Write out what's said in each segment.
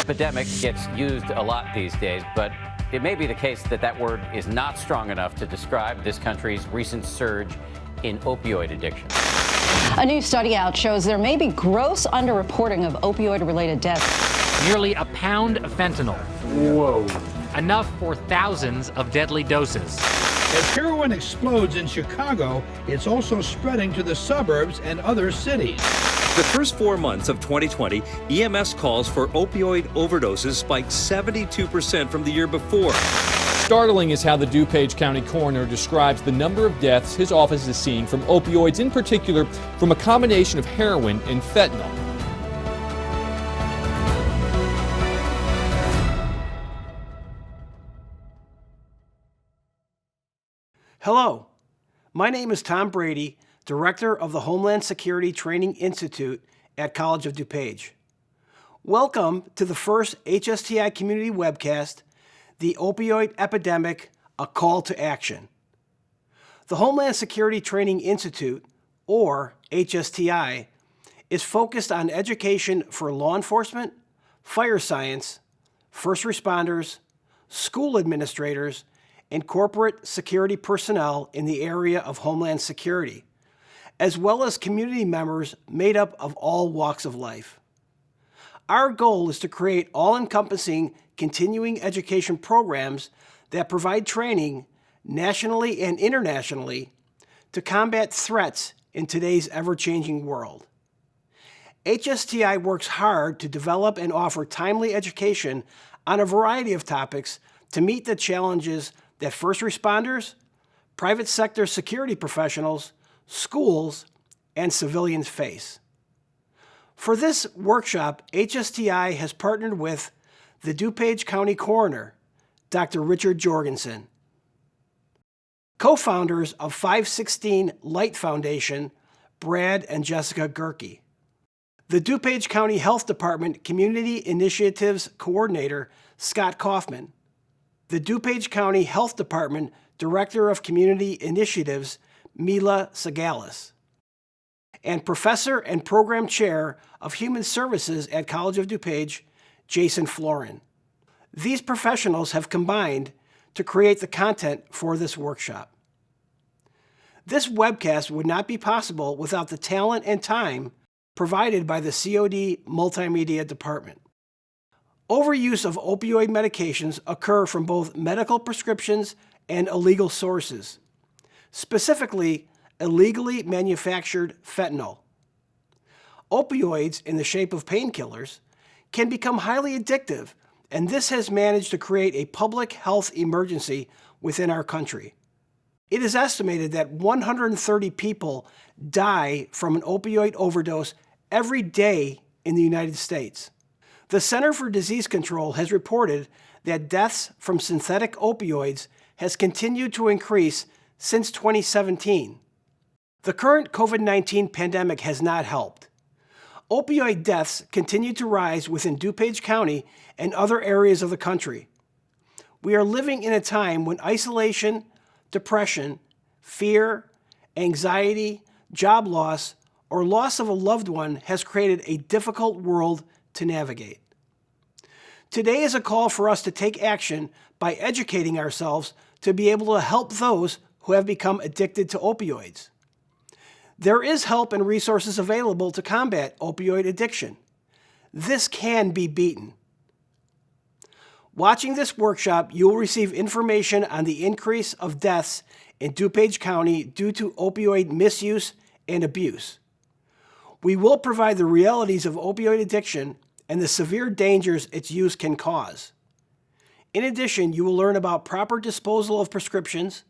epidemic gets used a lot these days, but it may be the case that that word is not strong enough to describe this country's recent surge in opioid addiction. A new study out shows there may be gross underreporting of opioid-related deaths. Nearly a pound of fentanyl. Whoa. Enough for thousands of deadly doses. As heroin explodes in Chicago, it's also spreading to the suburbs and other cities. The first 4 months of 2020, EMS calls for opioid overdoses spiked 72% from the year before. Startling is how the DuPage County Coroner describes the number of deaths his office is seeing from opioids, in particular from a combination of heroin and fentanyl. Hello, my name is Tom Brady, Director of the Homeland Security Training Institute at College of DuPage. Welcome to the first HSTI Community Webcast, The Opioid Epidemic, A Call to Action. The Homeland Security Training Institute, or HSTI, is focused on education for law enforcement, fire science, first responders, school administrators, and corporate security personnel in the area of Homeland Security, as well as community members made up of all walks of life. Our goal is to create all-encompassing continuing education programs that provide training nationally and internationally to combat threats in today's ever-changing world. HSTI works hard to develop and offer timely education on a variety of topics to meet the challenges that first responders, private sector security professionals, schools, and civilians face. For this workshop, HSTI has partnered with the DuPage County Coroner, Dr. Richard Jorgensen, co-founders of 516 Light Foundation, Brad and Jessica Gerke, the DuPage County Health Department Community Initiatives Coordinator, Scott Kaufman, the DuPage County Health Department Director of Community Initiatives, Mila Sagalis, and Professor and Program Chair of Human Services at College of DuPage, Jason Florin. These professionals have combined to create the content for this workshop. This webcast would not be possible without the talent and time provided by the COD Multimedia Department. Overuse of opioid medications occur from both medical prescriptions and illegal sources, specifically illegally manufactured fentanyl. Opioids, in the shape of painkillers, can become highly addictive, and this has managed to create a public health emergency within our country. It is estimated that 130 people die from an opioid overdose every day in the United States. The Center for Disease Control has reported that deaths from synthetic opioids has continued to increase since 2017. The current COVID-19 pandemic has not helped. Opioid deaths continue to rise within DuPage County and other areas of the country. We are living in a time when isolation, depression, fear, anxiety, job loss, or loss of a loved one has created a difficult world to navigate. Today is a call for us to take action by educating ourselves to be able to help those who have become addicted to opioids. There is help and resources available to combat opioid addiction. This can be beaten. Watching this workshop, you will receive information on the increase of deaths in DuPage County due to opioid misuse and abuse. We will provide the realities of opioid addiction and the severe dangers its use can cause. In addition, you will learn about proper disposal of prescriptions,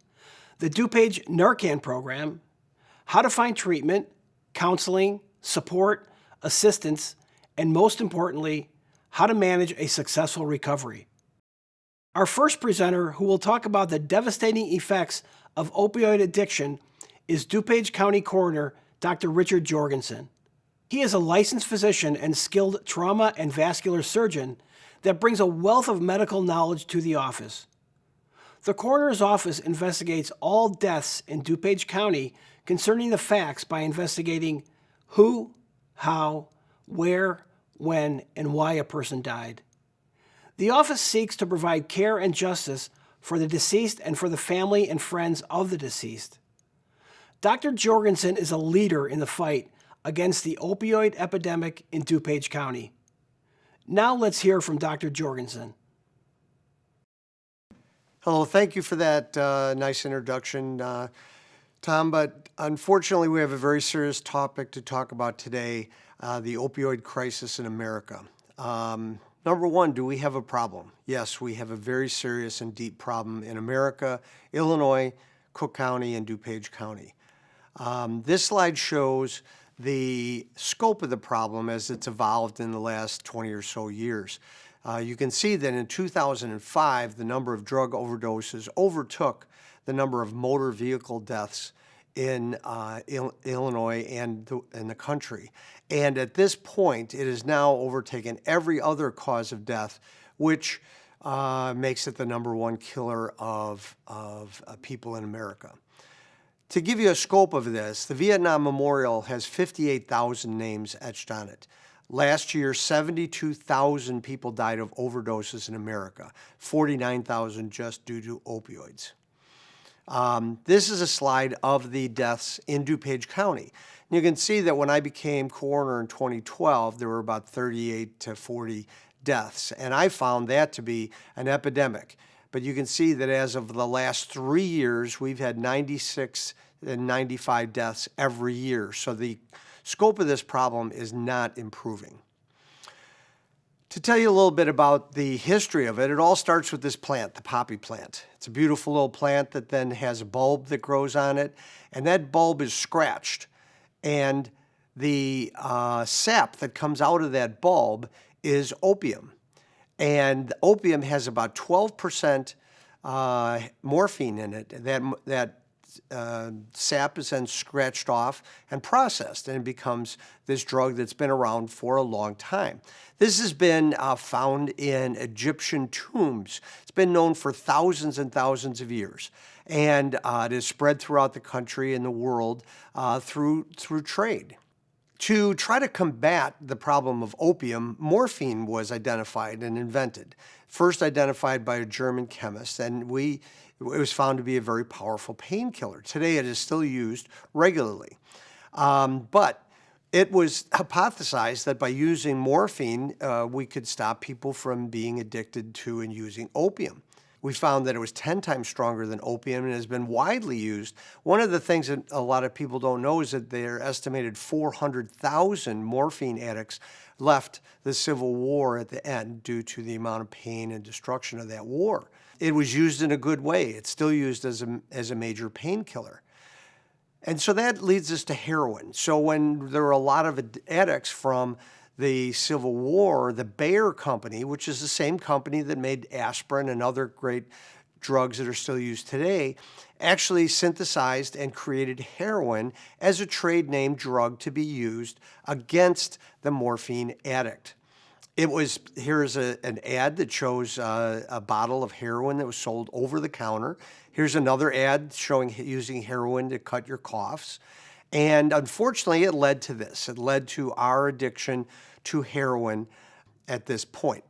the DuPage Narcan Program, how to find treatment, counseling, support, assistance, and most importantly, how to manage a successful recovery. Our first presenter, who will talk about the devastating effects of opioid addiction, is DuPage County Coroner Dr. Richard Jorgensen. He is a licensed physician and skilled trauma and vascular surgeon that brings a wealth of medical knowledge to the office. The coroner's office investigates all deaths in DuPage County concerning the facts by investigating who, how, where, when, and why a person died. The office seeks to provide care and justice for the deceased and for the family and friends of the deceased. Dr. Jorgensen is a leader in the fight against the opioid epidemic in DuPage County. Now let's hear from Dr. Jorgensen. Hello, thank you for that nice introduction, Tom, but unfortunately we have a very serious topic to talk about today, the opioid crisis in America. Number one, do we have a problem? Yes, we have a very serious and deep problem in America, Illinois, Cook County, and DuPage County. This slide shows the scope of the problem as it's evolved in the last 20 or so years. You can see that in 2005, the number of drug overdoses overtook the number of motor vehicle deaths in Illinois and in the country. And at this point, it has now overtaken every other cause of death, which makes it the number one killer of people in America. To give you a scope of this, the Vietnam Memorial has 58,000 names etched on it. Last year, 72,000 people died of overdoses in America, 49,000 just due to opioids. This is a slide of the deaths in DuPage County. And you can see that when I became coroner in 2012, there were about 38 to 40 deaths, and I found that to be an epidemic. But you can see that as of the last 3 years, we've had 96 and 95 deaths every year. So the scope of this problem is not improving. To tell you a little bit about the history of it, it all starts with this plant, the poppy plant. It's a beautiful little plant that then has a bulb that grows on it, and that bulb is scratched. And the sap that comes out of that bulb is opium. And opium has about 12% morphine in it. That sap is then scratched off and processed, and it becomes this drug that's been around for a long time. This has been found in Egyptian tombs. It's been known for thousands and thousands of years, and it is spread throughout the country and the world through trade. To try to combat the problem of opium, morphine was identified and invented. First identified by a German chemist, and it was found to be a very powerful painkiller. Today it is still used regularly. But it was hypothesized that by using morphine, we could stop people from being addicted to and using opium. We found that it was 10 times stronger than opium and has been widely used. One of the things that a lot of people don't know is that there are estimated 400,000 morphine addicts left the Civil War at the end due to the amount of pain and destruction of that war. It was used in a good way. It's still used as a major painkiller. And so that leads us to heroin. So when there were a lot of addicts from the Civil War, the Bayer Company, which is the same company that made aspirin and other great drugs that are still used today, actually synthesized and created heroin as a trade name drug to be used against the morphine addict. Here's an ad that shows a bottle of heroin that was sold over the counter. Here's another ad showing using heroin to cut your coughs. And unfortunately, it led to this. It led to our addiction to heroin at this point.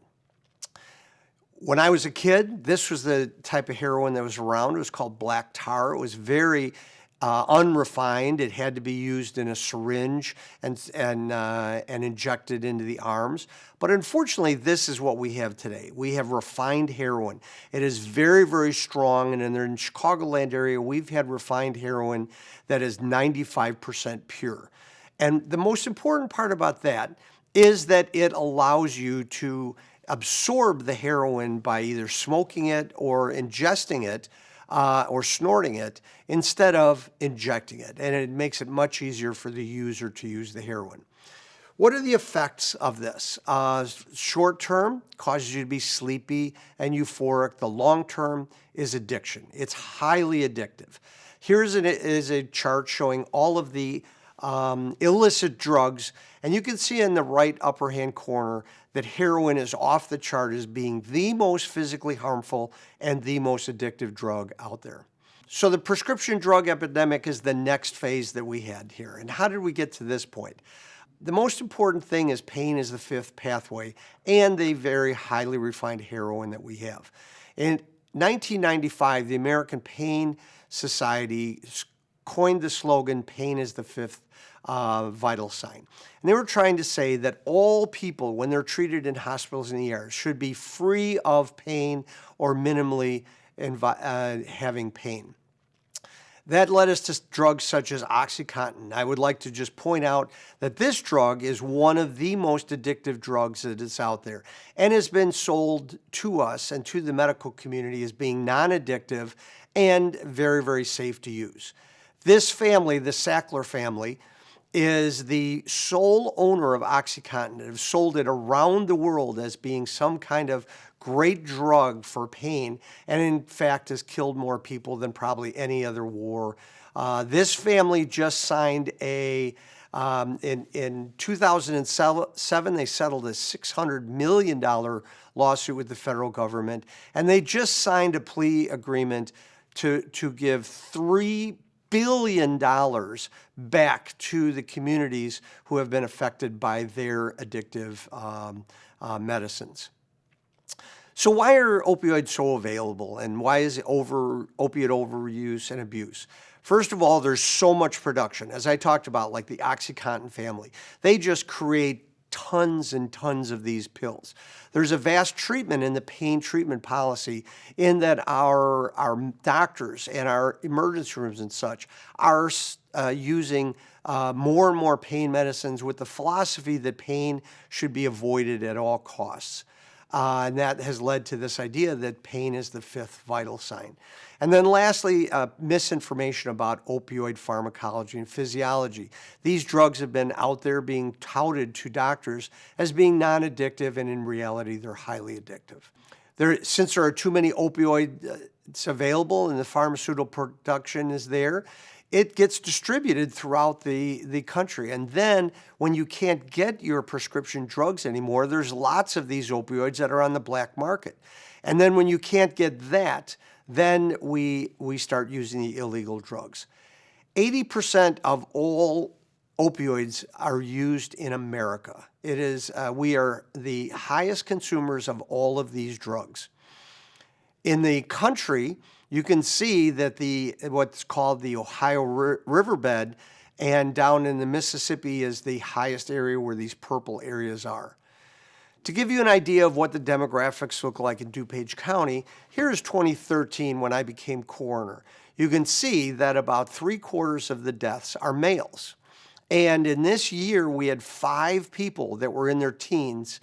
When I was a kid, this was the type of heroin that was around. It was called black tar. It was very unrefined. It had to be used in a syringe and injected into the arms. But unfortunately, this is what we have today. We have refined heroin. It is very, very strong. And in the Chicagoland area, we've had refined heroin that is 95% pure. And the most important part about that is that it allows you to absorb the heroin by either smoking it or ingesting it or snorting it instead of injecting it. And it makes it much easier for the user to use the heroin. What are the effects of this? Short term, causes you to be sleepy and euphoric. The long term is addiction. It's highly addictive. Here's a chart showing all of the illicit drugs, and you can see in the right upper hand corner that heroin is off the chart as being the most physically harmful and the most addictive drug out there. So the prescription drug epidemic is the next phase that we had here. And how did we get to this point? the most important thing is pain is the fifth pathway and the very highly refined heroin that we have. In 1995, the American Pain Society coined the slogan, "Pain is the fifth vital sign." And they were trying to say that all people, when they're treated in hospitals and ERs, should be free of pain or minimally having pain. That led us to drugs such as OxyContin. I would like to just point out that this drug is one of the most addictive drugs that is out there and has been sold to us and to the medical community as being non-addictive and very, very safe to use. This family, the Sackler family, is the sole owner of OxyContin and have sold it around the world as being some kind of great drug for pain, and in fact has killed more people than probably any other war. This family just signed in 2007, they settled a $600 million lawsuit with the federal government, and they just signed a plea agreement to give $3 billion back to the communities who have been affected by their addictive medicines. So why are opioids so available, and why is opioid overuse and abuse? First of all, there's so much production. As I talked about, like the OxyContin family, they just create tons and tons of these pills. There's a vast treatment in the pain treatment policy in that our doctors and our emergency rooms and such are using more and more pain medicines with the philosophy that pain should be avoided at all costs. And that has led to this idea that pain is the fifth vital sign. And then lastly, misinformation about opioid pharmacology and physiology. These drugs have been out there being touted to doctors as being non-addictive, and in reality, they're highly addictive. Since there are too many opioids available and the pharmaceutical production is there, it gets distributed throughout the country. And then when you can't get your prescription drugs anymore, there's lots of these opioids that are on the black market. And then when you can't get that, then we start using the illegal drugs. 80% of all opioids are used in America. It is, we are the highest consumers of all of these drugs. In the country, you can see that what's called the Ohio riverbed and down in the Mississippi is the highest area where these purple areas are. To give you an idea of what the demographics look like in DuPage County, here's 2013 when I became coroner. You can see that about 3/4 of the deaths are males. And in this year, we had 5 people that were in their teens,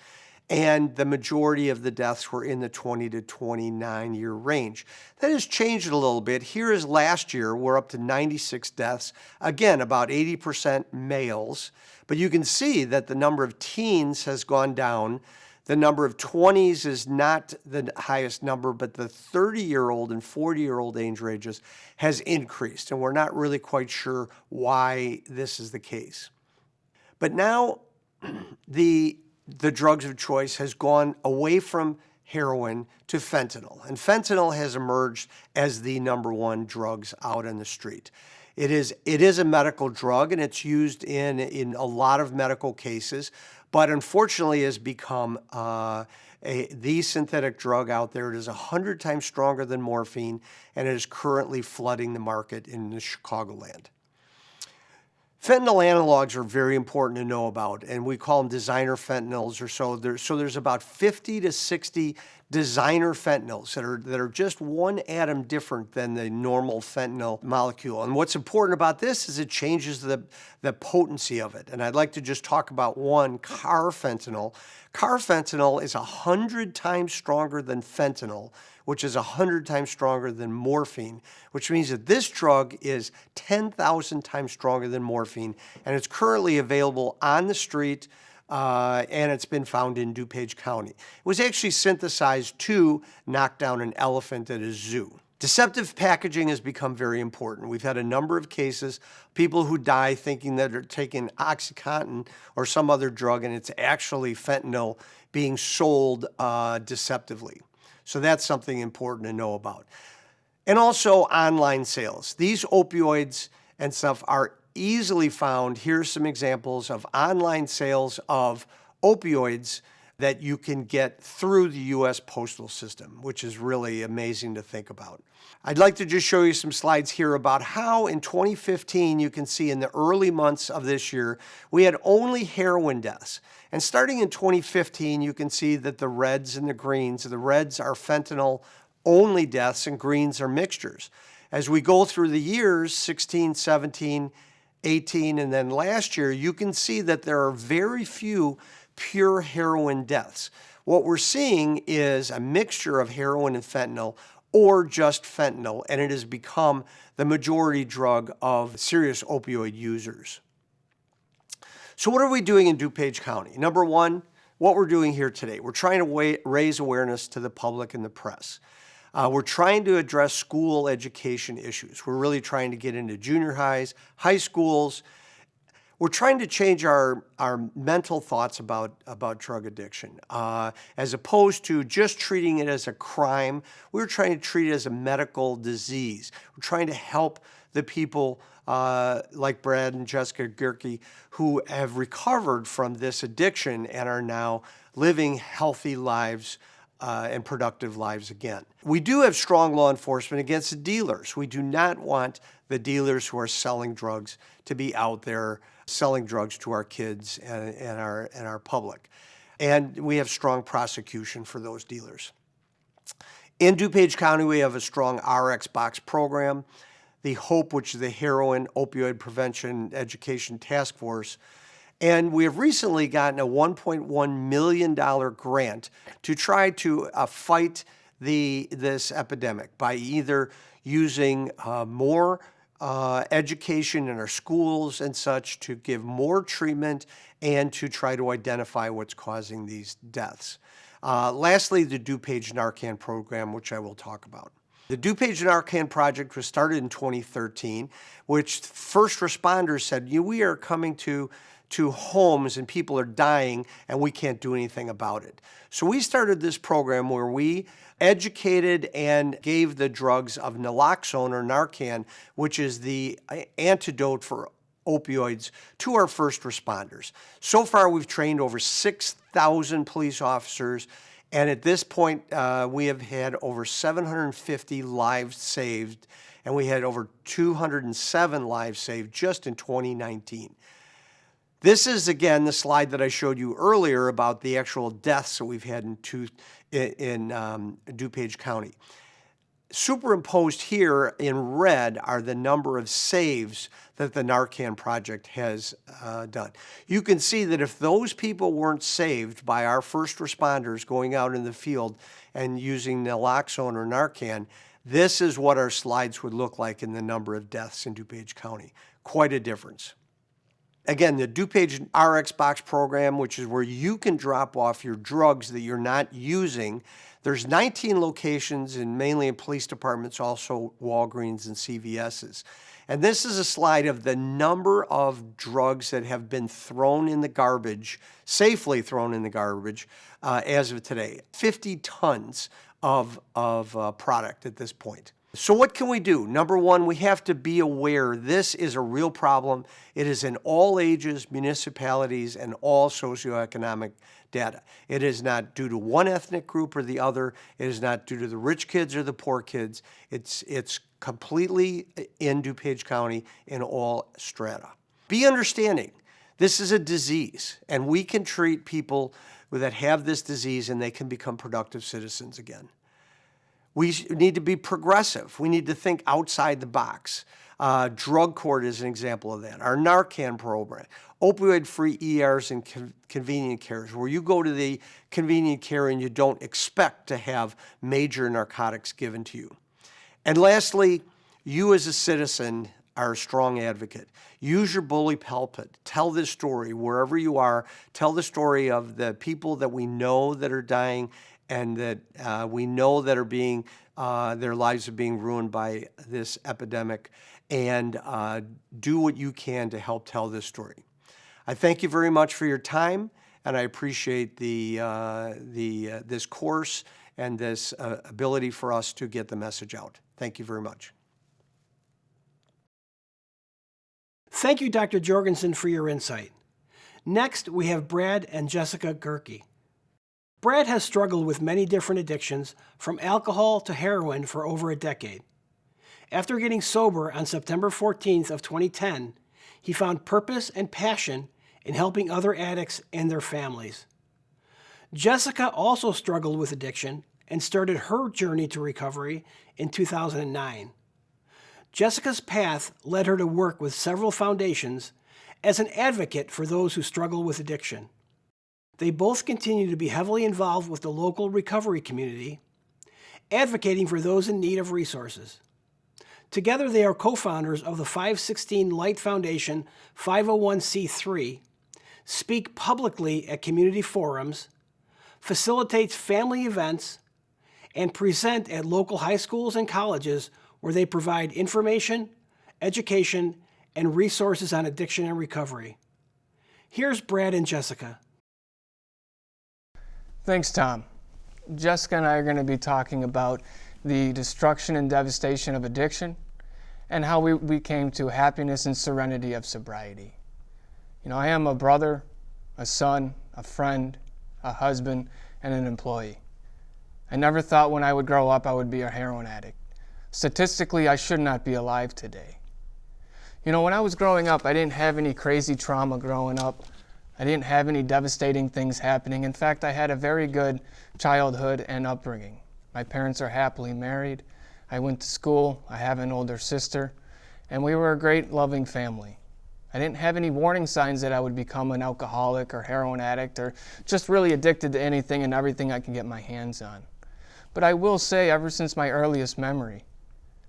and the majority of the deaths were in the 20 to 29 year range. That has changed a little bit. Here is last year, we're up to 96 deaths, again, about 80% males, but you can see that the number of teens has gone down. The number of 20s is not the highest number, but the 30-year-old and 40-year-old age ranges has increased, and we're not really quite sure why this is the case. But now the drugs of choice has gone away from heroin to fentanyl. And fentanyl has emerged as the #1 drugs out on the street. It is a medical drug, and it's used in a lot of medical cases, but unfortunately has become the synthetic drug out there. It is 100 times stronger than morphine, and it is currently flooding the market in the Chicagoland. Fentanyl analogs are very important to know about, and we call them designer fentanyls or so. There's about 50 to 60 designer fentanyls that are just one atom different than the normal fentanyl molecule. And what's important about this is it changes the potency of it. And I'd like to just talk about one, carfentanil. Carfentanil is 100 times stronger than fentanyl, which is 100 times stronger than morphine, which means that this drug is 10,000 times stronger than morphine, and it's currently available on the street, and it's been found in DuPage County. It was actually synthesized to knock down an elephant at a zoo. Deceptive packaging has become very important. We've had a number of cases, people who die thinking that they're taking OxyContin or some other drug, and it's actually fentanyl being sold deceptively. So that's something important to know about. And also online sales. These opioids and stuff are easily found. Here's some examples of online sales of opioids that you can get through the U.S. postal system, which is really amazing to think about. I'd like to just show you some slides here about how in 2015, you can see in the early months of this year, we had only heroin deaths. And starting in 2015, you can see that the reds and the greens, the reds are fentanyl only deaths and greens are mixtures. As we go through the years, 16, 17, 18, and then last year, you can see that there are very few pure heroin deaths. What we're seeing is a mixture of heroin and fentanyl, or just fentanyl, and it has become the majority drug of serious opioid users. So what are we doing in DuPage County? Number one, what we're doing here today, we're trying to raise awareness to the public and the press. We're trying to address school education issues. We're really trying to get into junior highs, high schools. We're trying to change our mental thoughts about drug addiction. As opposed to just treating it as a crime, we're trying to treat it as a medical disease. We're trying to help the people like Brad and Jessica Gerke who have recovered from this addiction and are now living healthy lives and productive lives again. We do have strong law enforcement against the dealers. We do not want the dealers who are selling drugs to be out there selling drugs to our kids and our public. And we have strong prosecution for those dealers. In DuPage County, we have a strong RX box program. The HOPE, which is the Heroin Opioid Prevention Education Task Force. And we have recently gotten a $1.1 million grant to try to fight this epidemic by either using more education in our schools and such to give more treatment and to try to identify what's causing these deaths. Lastly, the DuPage Narcan Program, which I will talk about. The DuPage Narcan project was started in 2013, which first responders said, we are coming to homes and people are dying and we can't do anything about it. So we started this program where we educated and gave the drugs of naloxone or Narcan, which is the antidote for opioids, to our first responders. So far, we've trained over 6,000 police officers, and at this point, we have had over 750 lives saved, and we had over 207 lives saved just in 2019. This is, again, the slide that I showed you earlier about the actual deaths that we've had in DuPage County. Superimposed here in red are the number of saves that the Narcan project has done. You can see that if those people weren't saved by our first responders going out in the field and using naloxone or Narcan, this is what our slides would look like in the number of deaths in DuPage County. Quite a difference. Again, the DuPage RX Box program, which is where you can drop off your drugs that you're not using. There's 19 locations, and mainly in police departments, also Walgreens and CVS's. And this is a slide of the number of drugs that have been thrown in the garbage, safely thrown in the garbage, as of today. 50 tons of product at this point. So what can we do? Number one, we have to be aware this is a real problem. It is in all ages, municipalities, and all socioeconomic data. It is not due to one ethnic group or the other. It is not due to the rich kids or the poor kids. It's completely in DuPage County in all strata. Be understanding. This is a disease, and we can treat people that have this disease and they can become productive citizens again. We need to be progressive. We need to think outside the box. Drug court is an example of that. Our Narcan program, opioid-free ERs and convenient cares, where you go to the convenient care and you don't expect to have major narcotics given to you. And lastly, you as a citizen are a strong advocate. Use your bully pulpit. Tell this story wherever you are. Tell the story of the people that we know that are dying and that we know that are being, their lives are being ruined by this epidemic, and do what you can to help tell this story. I thank you very much for your time, and I appreciate this course and this ability for us to get the message out. Thank you very much. Thank you, Dr. Jorgensen, for your insight. Next, we have Brad and Jessica Gerke. Brad has struggled with many different addictions, from alcohol to heroin, for over a decade. After getting sober on September 14th of 2010, he found purpose and passion in helping other addicts and their families. Jessica also struggled with addiction and started her journey to recovery in 2009. Jessica's path led her to work with several foundations as an advocate for those who struggle with addiction. They both continue to be heavily involved with the local recovery community, advocating for those in need of resources. Together, they are co-founders of the 516 Light Foundation 501c3, speak publicly at community forums, facilitates family events, and present at local high schools and colleges where they provide information, education, and resources on addiction and recovery. Here's Brad and Jessica. Thanks, Tom. Jessica and I are going to be talking about the destruction and devastation of addiction and how we came to happiness and serenity of sobriety. You know, I am a brother, a son, a friend, a husband, and an employee. I never thought when I would grow up I would be a heroin addict. Statistically, I should not be alive today. You know, when I was growing up, I didn't have any crazy trauma growing up. I didn't have any devastating things happening. In fact, I had a very good childhood and upbringing. My parents are happily married. I went to school. I have an older sister. And we were a great, loving family. I didn't have any warning signs that I would become an alcoholic or heroin addict or just really addicted to anything and everything I can get my hands on. But I will say, ever since my earliest memory,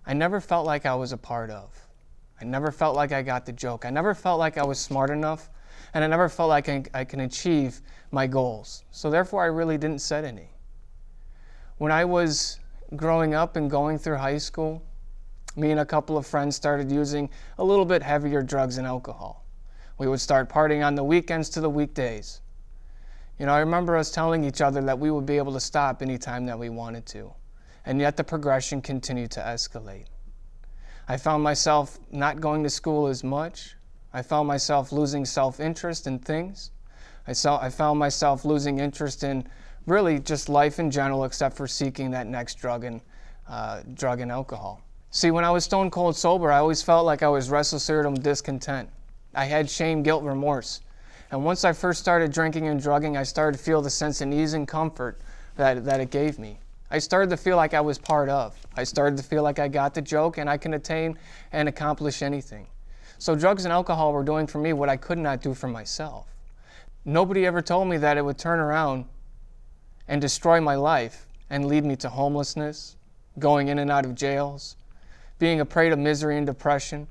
I never felt like I was a part of. I never felt like I got the joke. I never felt like I was smart enough, and I never felt like I can achieve my goals. So therefore, I really didn't set any. When I was growing up and going through high school, me and a couple of friends started using a little bit heavier drugs and alcohol. We would start partying on the weekends to the weekdays. You know, I remember us telling each other that we would be able to stop anytime that we wanted to, and yet the progression continued to escalate. I found myself not going to school as much. I found myself losing self-interest in things. I found myself losing interest in really just life in general, except for seeking that next drug and alcohol. See, when I was stone cold sober, I always felt like I was restless, irritable, discontent. I had shame, guilt, remorse. And once I first started drinking and drugging, I started to feel the sense of ease and comfort that it gave me. I started to feel like I was part of. I started to feel like I got the joke and I can attain and accomplish anything. So drugs and alcohol were doing for me what I could not do for myself. Nobody ever told me that it would turn around and destroy my life and lead me to homelessness, going in and out of jails, being a prey to misery and depression,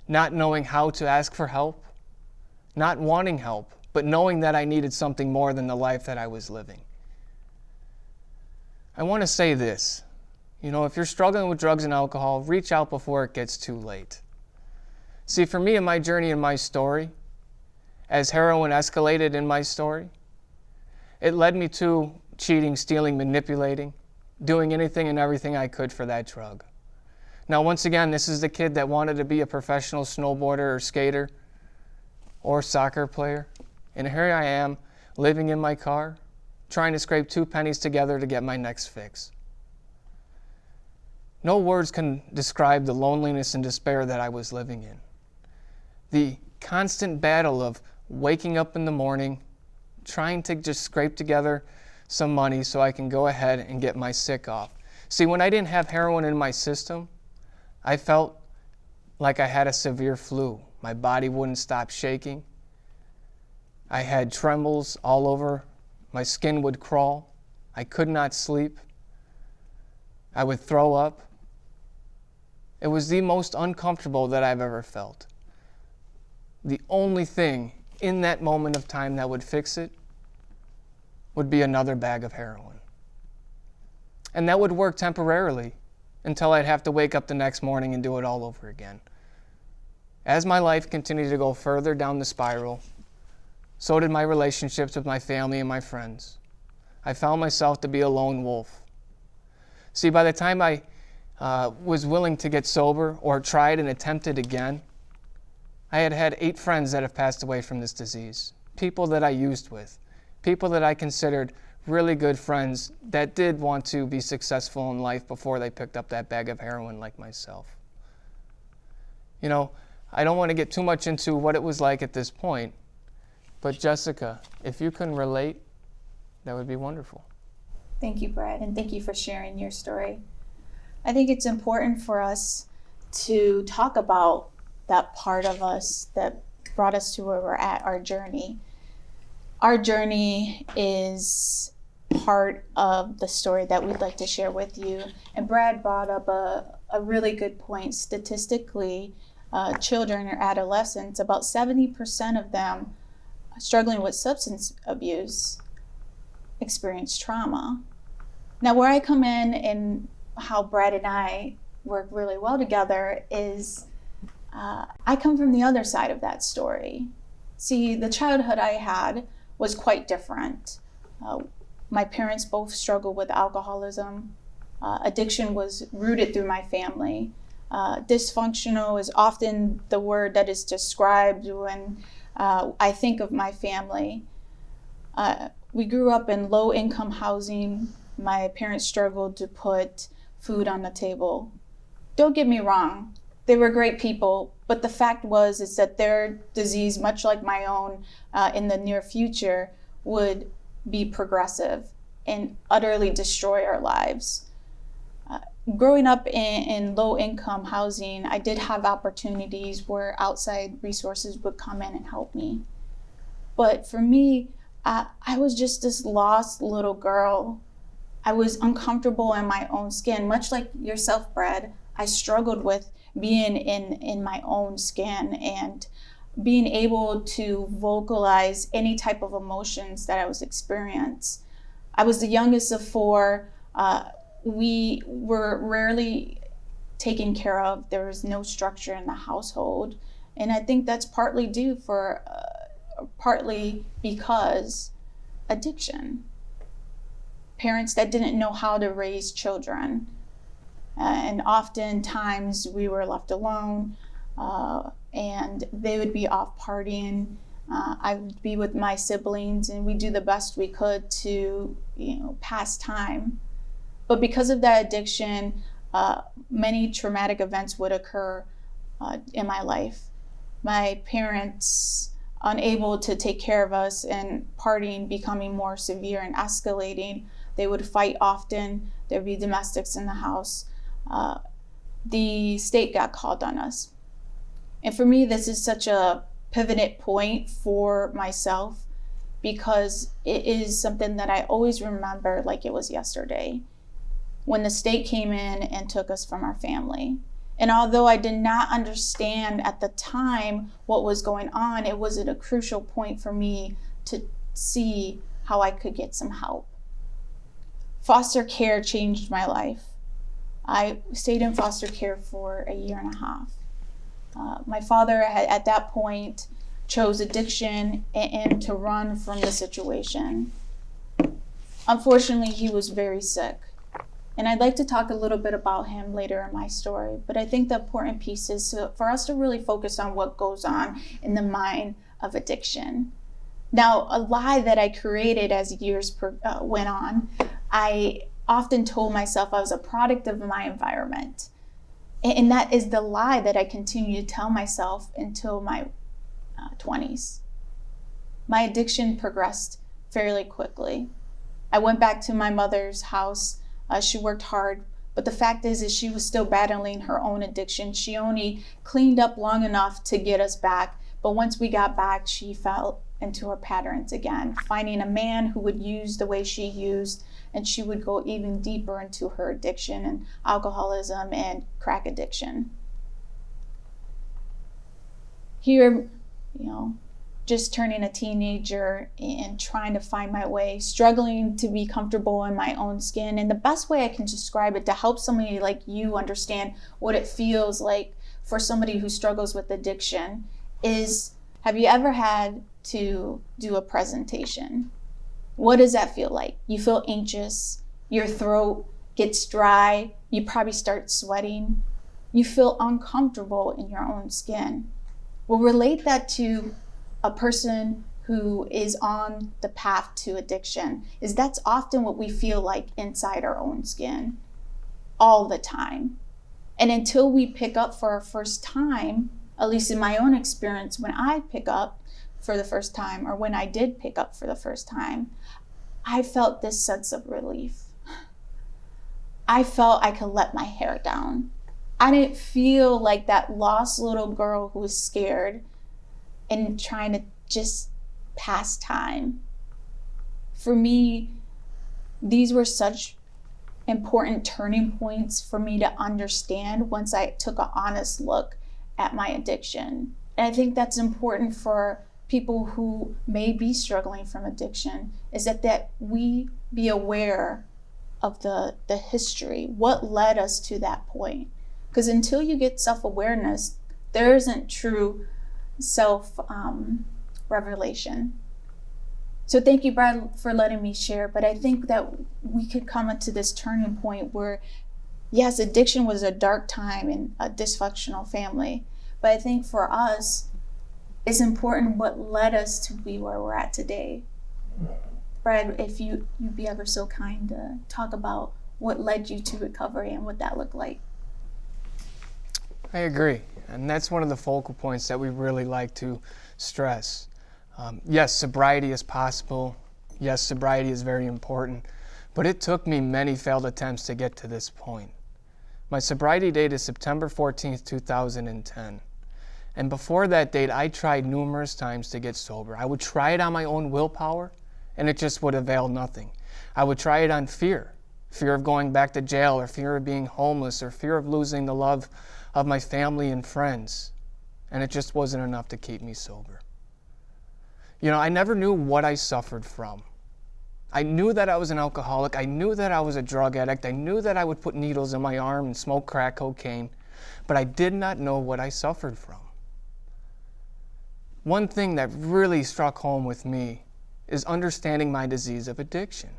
not knowing how to ask for help, not wanting help, but knowing that I needed something more than the life that I was living. I want to say this, you know, if you're struggling with drugs and alcohol, reach out before it gets too late. See, for me in my journey and my story, as heroin escalated in my story, it led me to cheating, stealing, manipulating, doing anything and everything I could for that drug. Now, once again, this is the kid that wanted to be a professional snowboarder or skater or soccer player. And here I am, living in my car, trying to scrape 2 pennies together to get my next fix. No words can describe the loneliness and despair that I was living in. The constant battle of waking up in the morning, trying to just scrape together some money so I can go ahead and get my sick off. See, when I didn't have heroin in my system, I felt like I had a severe flu. My body wouldn't stop shaking. I had trembles all over. My skin would crawl. I could not sleep. I would throw up. It was the most uncomfortable that I've ever felt. The only thing in that moment of time that would fix it would be another bag of heroin. And that would work temporarily until I'd have to wake up the next morning and do it all over again. As my life continued to go further down the spiral, so did my relationships with my family and my friends. I found myself to be a lone wolf. See, by the time I was willing to get sober or tried and attempted again, I had 8 friends that have passed away from this disease, people that I used with, people that I considered really good friends that did want to be successful in life before they picked up that bag of heroin like myself. You know, I don't want to get too much into what it was like at this point, but Jessica, if you can relate, that would be wonderful. Thank you, Brad, and thank you for sharing your story. I think it's important for us to talk about that part of us that brought us to where we're at, our journey. Our journey is part of the story that we'd like to share with you. And Brad brought up a really good point. Statistically, children or adolescents, about 70% of them struggling with substance abuse experience trauma. Now, where I come in and how Brad and I work really well together is I come from the other side of that story. See, the childhood I had was quite different. My parents both struggled with alcoholism. Addiction was rooted through my family. Dysfunctional is often the word that is described when I think of my family. We grew up in low-income housing. My parents struggled to put food on the table. Don't get me wrong, they were great people, but the fact is that their disease, much like my own in the near future, would be progressive and utterly destroy our lives. Growing up in low-income housing, I did have opportunities where outside resources would come in and help me. But for me, I was just this lost little girl. I was uncomfortable in my own skin, much like yourself, Brad. I struggled with being in my own skin and being able to vocalize any type of emotions that I was experiencing. I was the youngest of 4. We were rarely taken care of. There was no structure in the household. And I think that's partly because addiction. Parents that didn't know how to raise children. And oftentimes we were left alone and they would be off partying. I would be with my siblings and we'd do the best we could to, pass time. But because of that addiction, many traumatic events would occur in my life. My parents, unable to take care of us and partying becoming more severe and escalating, they would fight often. There'd be domestics in the house. The state got called on us. And for me, this is such a pivot point for myself because it is something that I always remember like it was yesterday when the state came in and took us from our family. And although I did not understand at the time what was going on, it was at a crucial point for me to see how I could get some help. Foster care changed my life. I stayed in foster care for 1.5 years. My father had, at that point, chose addiction and to run from the situation. Unfortunately, he was very sick. And I'd like to talk a little bit about him later in my story, but I think the important piece is for us to really focus on what goes on in the mind of addiction. Now, a lie that I created as years went on, I often told myself I was a product of my environment. And that is the lie that I continue to tell myself until my 20s. My addiction progressed fairly quickly. I went back to my mother's house. She worked hard, but the fact is she was still battling her own addiction. She only cleaned up long enough to get us back, but once we got back, she fell into her patterns again, finding a man who would use the way she used, and she would go even deeper into her addiction and alcoholism and crack addiction. Here, just turning a teenager and trying to find my way, struggling to be comfortable in my own skin. And the best way I can describe it to help somebody like you understand what it feels like for somebody who struggles with addiction is, have you ever had to do a presentation? What does that feel like? You feel anxious, your throat gets dry, you probably start sweating, you feel uncomfortable in your own skin. We'll relate that to a person who is on the path to addiction, is that's often what we feel like inside our own skin all the time. And until we pick up for our first time, at least in my own experience, when I pick up for the first time, or when I did pick up for the first time, I felt this sense of relief. I felt I could let my hair down. I didn't feel like that lost little girl who was scared and trying to just pass time. For me, these were such important turning points for me to understand once I took an honest look at my addiction. And I think that's important for people who may be struggling from addiction, is that we be aware of the history, what led us to that point. Because until you get self-awareness, there isn't true self-revelation. So thank you, Brad, for letting me share. But I think that we could come to this turning point where, yes, addiction was a dark time in a dysfunctional family. But I think for us, it's important what led us to be where we're at today. Brad, if you'd be ever so kind to talk about what led you to recovery and what that looked like. I agree. And that's one of the focal points that we really like to stress. Yes, sobriety is possible. Yes, sobriety is very important. But it took me many failed attempts to get to this point. My sobriety date is September 14th, 2010. And before that date, I tried numerous times to get sober. I would try it on my own willpower, and it just would avail nothing. I would try it on fear of going back to jail, or fear of being homeless, or fear of losing the love of my family and friends. And it just wasn't enough to keep me sober. You know, I never knew what I suffered from. I knew that I was an alcoholic. I knew that I was a drug addict. I knew that I would put needles in my arm and smoke crack cocaine, but I did not know what I suffered from. One thing that really struck home with me is understanding my disease of addiction.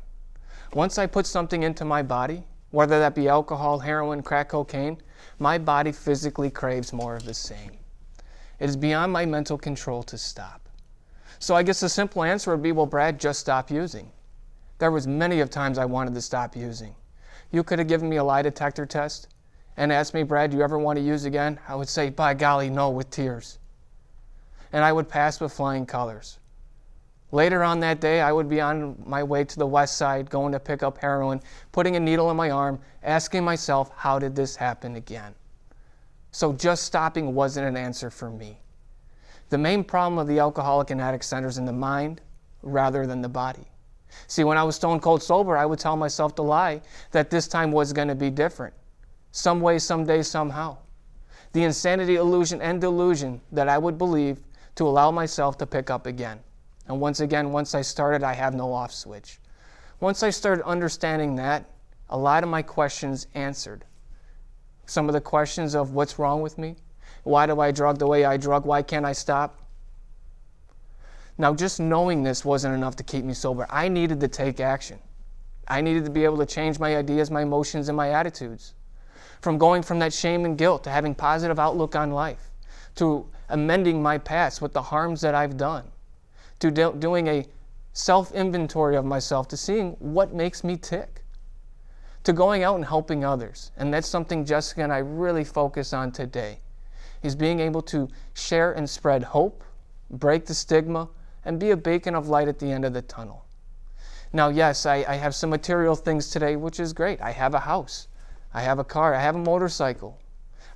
Once I put something into my body, whether that be alcohol, heroin, crack cocaine, my body physically craves more of the same. It is beyond my mental control to stop. So I guess the simple answer would be, well, Brad, just stop using. There was many of times I wanted to stop using. You could have given me a lie detector test and asked me, Brad, do you ever want to use again? I would say, by golly, no, with tears. And I would pass with flying colors. Later on that day, I would be on my way to the west side, going to pick up heroin, putting a needle in my arm, asking myself, how did this happen again? So just stopping wasn't an answer for me. The main problem of the alcoholic and addict center is in the mind rather than the body. See, when I was stone cold sober, I would tell myself the lie that this time was going to be different. Some way, someday, somehow. The insanity, illusion, and delusion that I would believe to allow myself to pick up again. And once again, once I started, I have no off switch. Once I started understanding that, a lot of my questions answered. Some of the questions of what's wrong with me? Why do I drug the way I drug? Why can't I stop? Now, just knowing this wasn't enough to keep me sober. I needed to take action. I needed to be able to change my ideas, my emotions, and my attitudes. From going from that shame and guilt to having positive outlook on life, to amending my past with the harms that I've done, to doing a self-inventory of myself, to seeing what makes me tick, to going out and helping others. And that's something Jessica and I really focus on today, is being able to share and spread hope, break the stigma, and be a beacon of light at the end of the tunnel. Now, yes, I have some material things today, which is great. I have a house, I have a car, I have a motorcycle.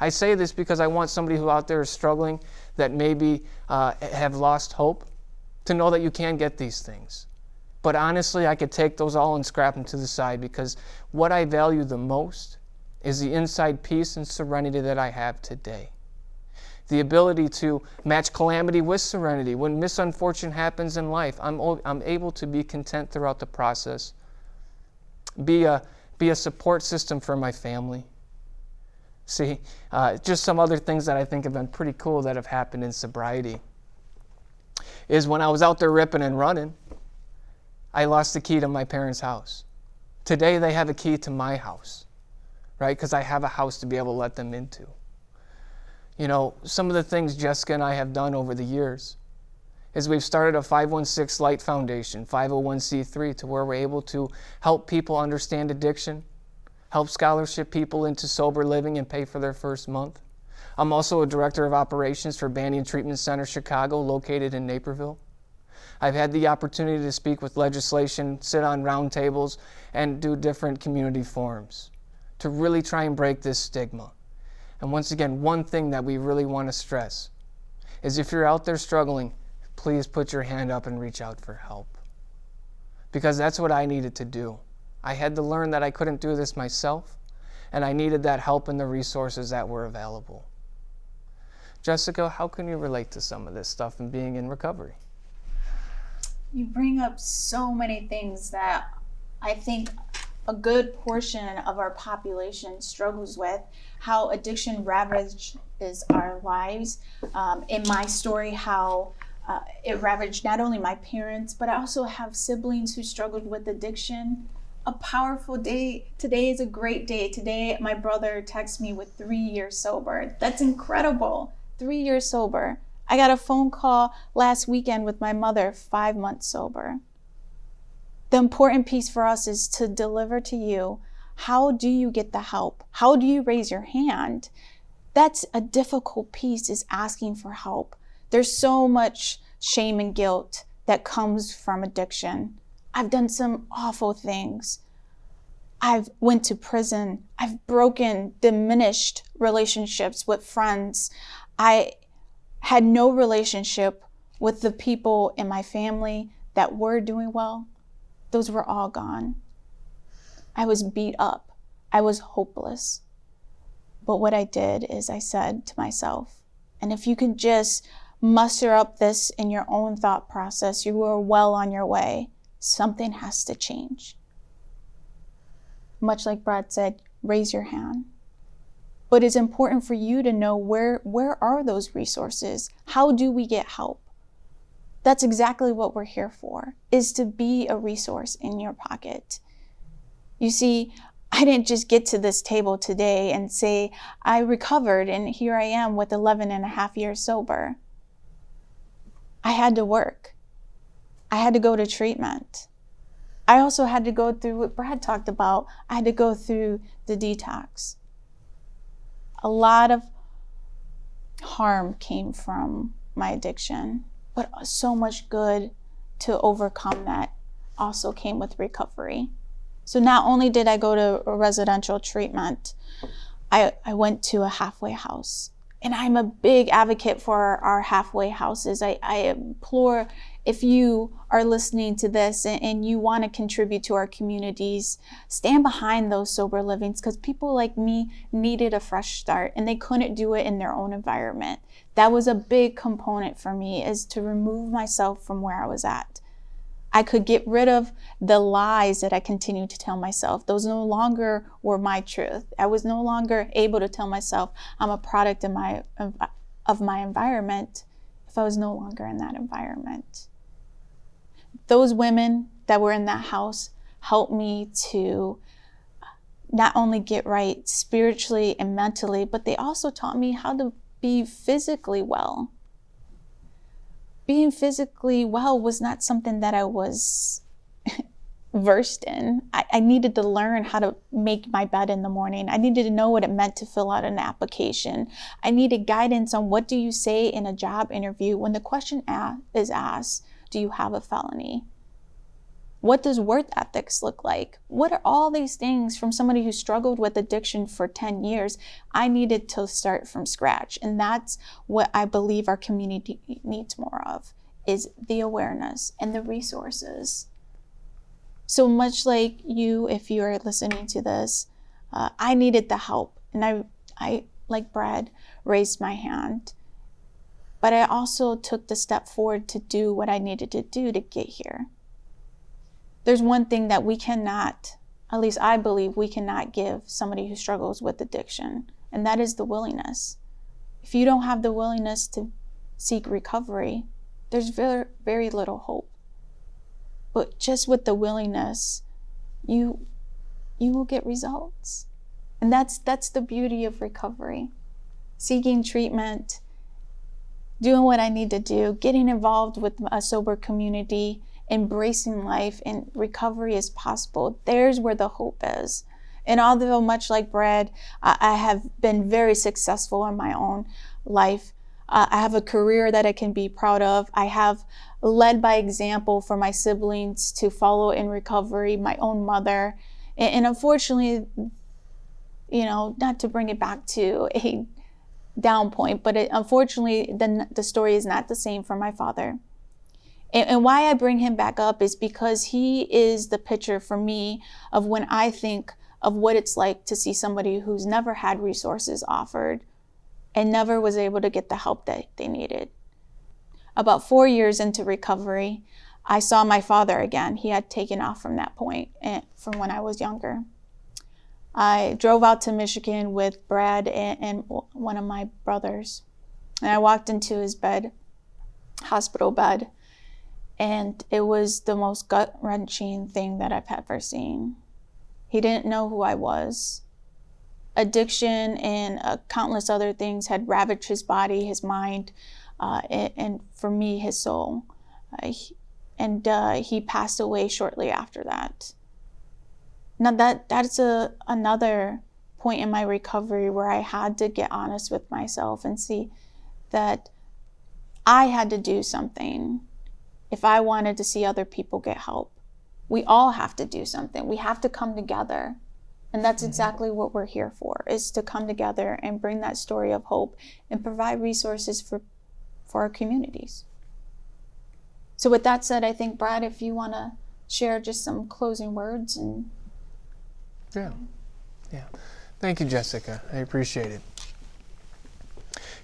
I say this because I want somebody who out there is struggling, that maybe have lost hope, to know that you can get these things. But honestly, I could take those all and scrap them to the side, because what I value the most is the inside peace and serenity that I have today. The ability to match calamity with serenity. When misfortune happens in life, I'm able to be content throughout the process. Be a support system for my family. See, just some other things that I think have been pretty cool that have happened in sobriety is when I was out there ripping and running, I lost the key to my parents' house. Today they have a key to my house, right? Because I have a house to be able to let them into. You know, some of the things Jessica and I have done over the years is we've started a 516 Light Foundation, 501c3, to where we're able to help people understand addiction, help scholarship people into sober living and pay for their first month. I'm also a director of operations for Banyan Treatment Center Chicago, located in Naperville. I've had the opportunity to speak with legislation, sit on roundtables, and do different community forums to really try and break this stigma. And once again, one thing that we really want to stress is if you're out there struggling, please put your hand up and reach out for help. Because that's what I needed to do. I had to learn that I couldn't do this myself, and I needed that help and the resources that were available. Jessica, how can you relate to some of this stuff and being in recovery? You bring up so many things that I think a good portion of our population struggles with, how addiction ravages our lives. In my story, how it ravaged not only my parents, but I also have siblings who struggled with addiction. A powerful day. Today is a great day. Today, my brother texts me with 3 years sober. That's incredible. 3 years sober. I got a phone call last weekend with my mother, 5 months sober. The important piece for us is to deliver to you, how do you get the help? How do you raise your hand? That's a difficult piece, is asking for help. There's so much shame and guilt that comes from addiction. I've done some awful things. I've went to prison. I've broken, diminished relationships with friends. I had no relationship with the people in my family that were doing well. Those were all gone. I was beat up. I was hopeless. But what I did is I said to myself, and if you can just muster up this in your own thought process, you are well on your way. Something has to change. Much like Brad said, raise your hand. But it's important for you to know where are those resources? How do we get help? That's exactly what we're here for, is to be a resource in your pocket. You see, I didn't just get to this table today and say, I recovered and here I am with 11 and a half years sober. I had to work. I had to go to treatment. I also had to go through what Brad talked about. I had to go through the detox. A lot of harm came from my addiction, but so much good to overcome that also came with recovery. So not only did I go to a residential treatment, I went to a halfway house. And I'm a big advocate for our halfway houses. I implore, if you are listening to this and you want to contribute to our communities, stand behind those sober livings, because people like me needed a fresh start and they couldn't do it in their own environment. That was a big component for me, is to remove myself from where I was at. I could get rid of the lies that I continued to tell myself. Those no longer were my truth. I was no longer able to tell myself I'm a product of my environment if I was no longer in that environment. Those women that were in that house helped me to not only get right spiritually and mentally, but they also taught me how to be physically well. Being physically well was not something that I was versed in. I needed to learn how to make my bed in the morning. I needed to know what it meant to fill out an application. I needed guidance on what do you say in a job interview when the question is asked, do you have a felony? What does work ethics look like? What are all these things from somebody who struggled with addiction for 10 years? I needed to start from scratch. And that's what I believe our community needs more of, is the awareness and the resources. So much like you, if you are listening to this, I needed the help. And I, like Brad, raised my hand. But I also took the step forward to do what I needed to do to get here. There's one thing that we cannot, at least I believe we cannot give somebody who struggles with addiction, and that is the willingness. If you don't have the willingness to seek recovery, there's very, very little hope. But just with the willingness, you will get results. And that's the beauty of recovery. seeking treatment, doing what I need to do, getting involved with a sober community, embracing life, and recovery is possible. There's where the hope is. And although much like Brad, I have been very successful in my own life. I have a career that I can be proud of. I have led by example for my siblings to follow in recovery, my own mother. And unfortunately, you know, not to bring it back to a down point, but unfortunately, the story is not the same for my father. And why I bring him back up is because he is the picture for me of when I think of what it's like to see somebody who's never had resources offered and never was able to get the help that they needed. About 4 years into recovery, I saw my father again. He had taken off from that point, from when I was younger. I drove out to Michigan with Brad and one of my brothers. And I walked into his bed, hospital bed, and it was the most gut-wrenching thing that I've ever seen. He didn't know who I was. Addiction and countless other things had ravaged his body, his mind, and for me, his soul. He passed away shortly after that. Now that's another point in my recovery where I had to get honest with myself and see that I had to do something if I wanted to see other people get help. We all have to do something. We have to come together. And that's exactly what we're here for, is to come together and bring that story of hope and provide resources for our communities. So with that said, I think, Brad, if you want to share just some closing words. And Yeah. Thank you, Jessica. I appreciate it.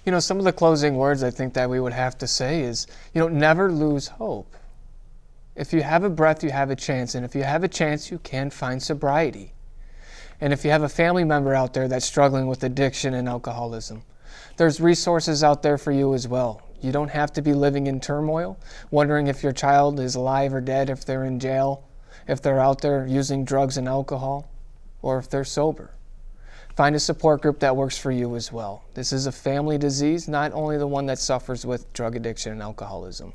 You know, some of the closing words I think that we would have to say is, you know, never lose hope. If you have a breath, you have a chance. And if you have a chance, you can find sobriety. And if you have a family member out there that's struggling with addiction and alcoholism, there's resources out there for you as well. You don't have to be living in turmoil, wondering if your child is alive or dead, if they're in jail, if they're out there using drugs and alcohol, or if they're sober. Find a support group that works for you as well. This is a family disease, not only the one that suffers with drug addiction and alcoholism.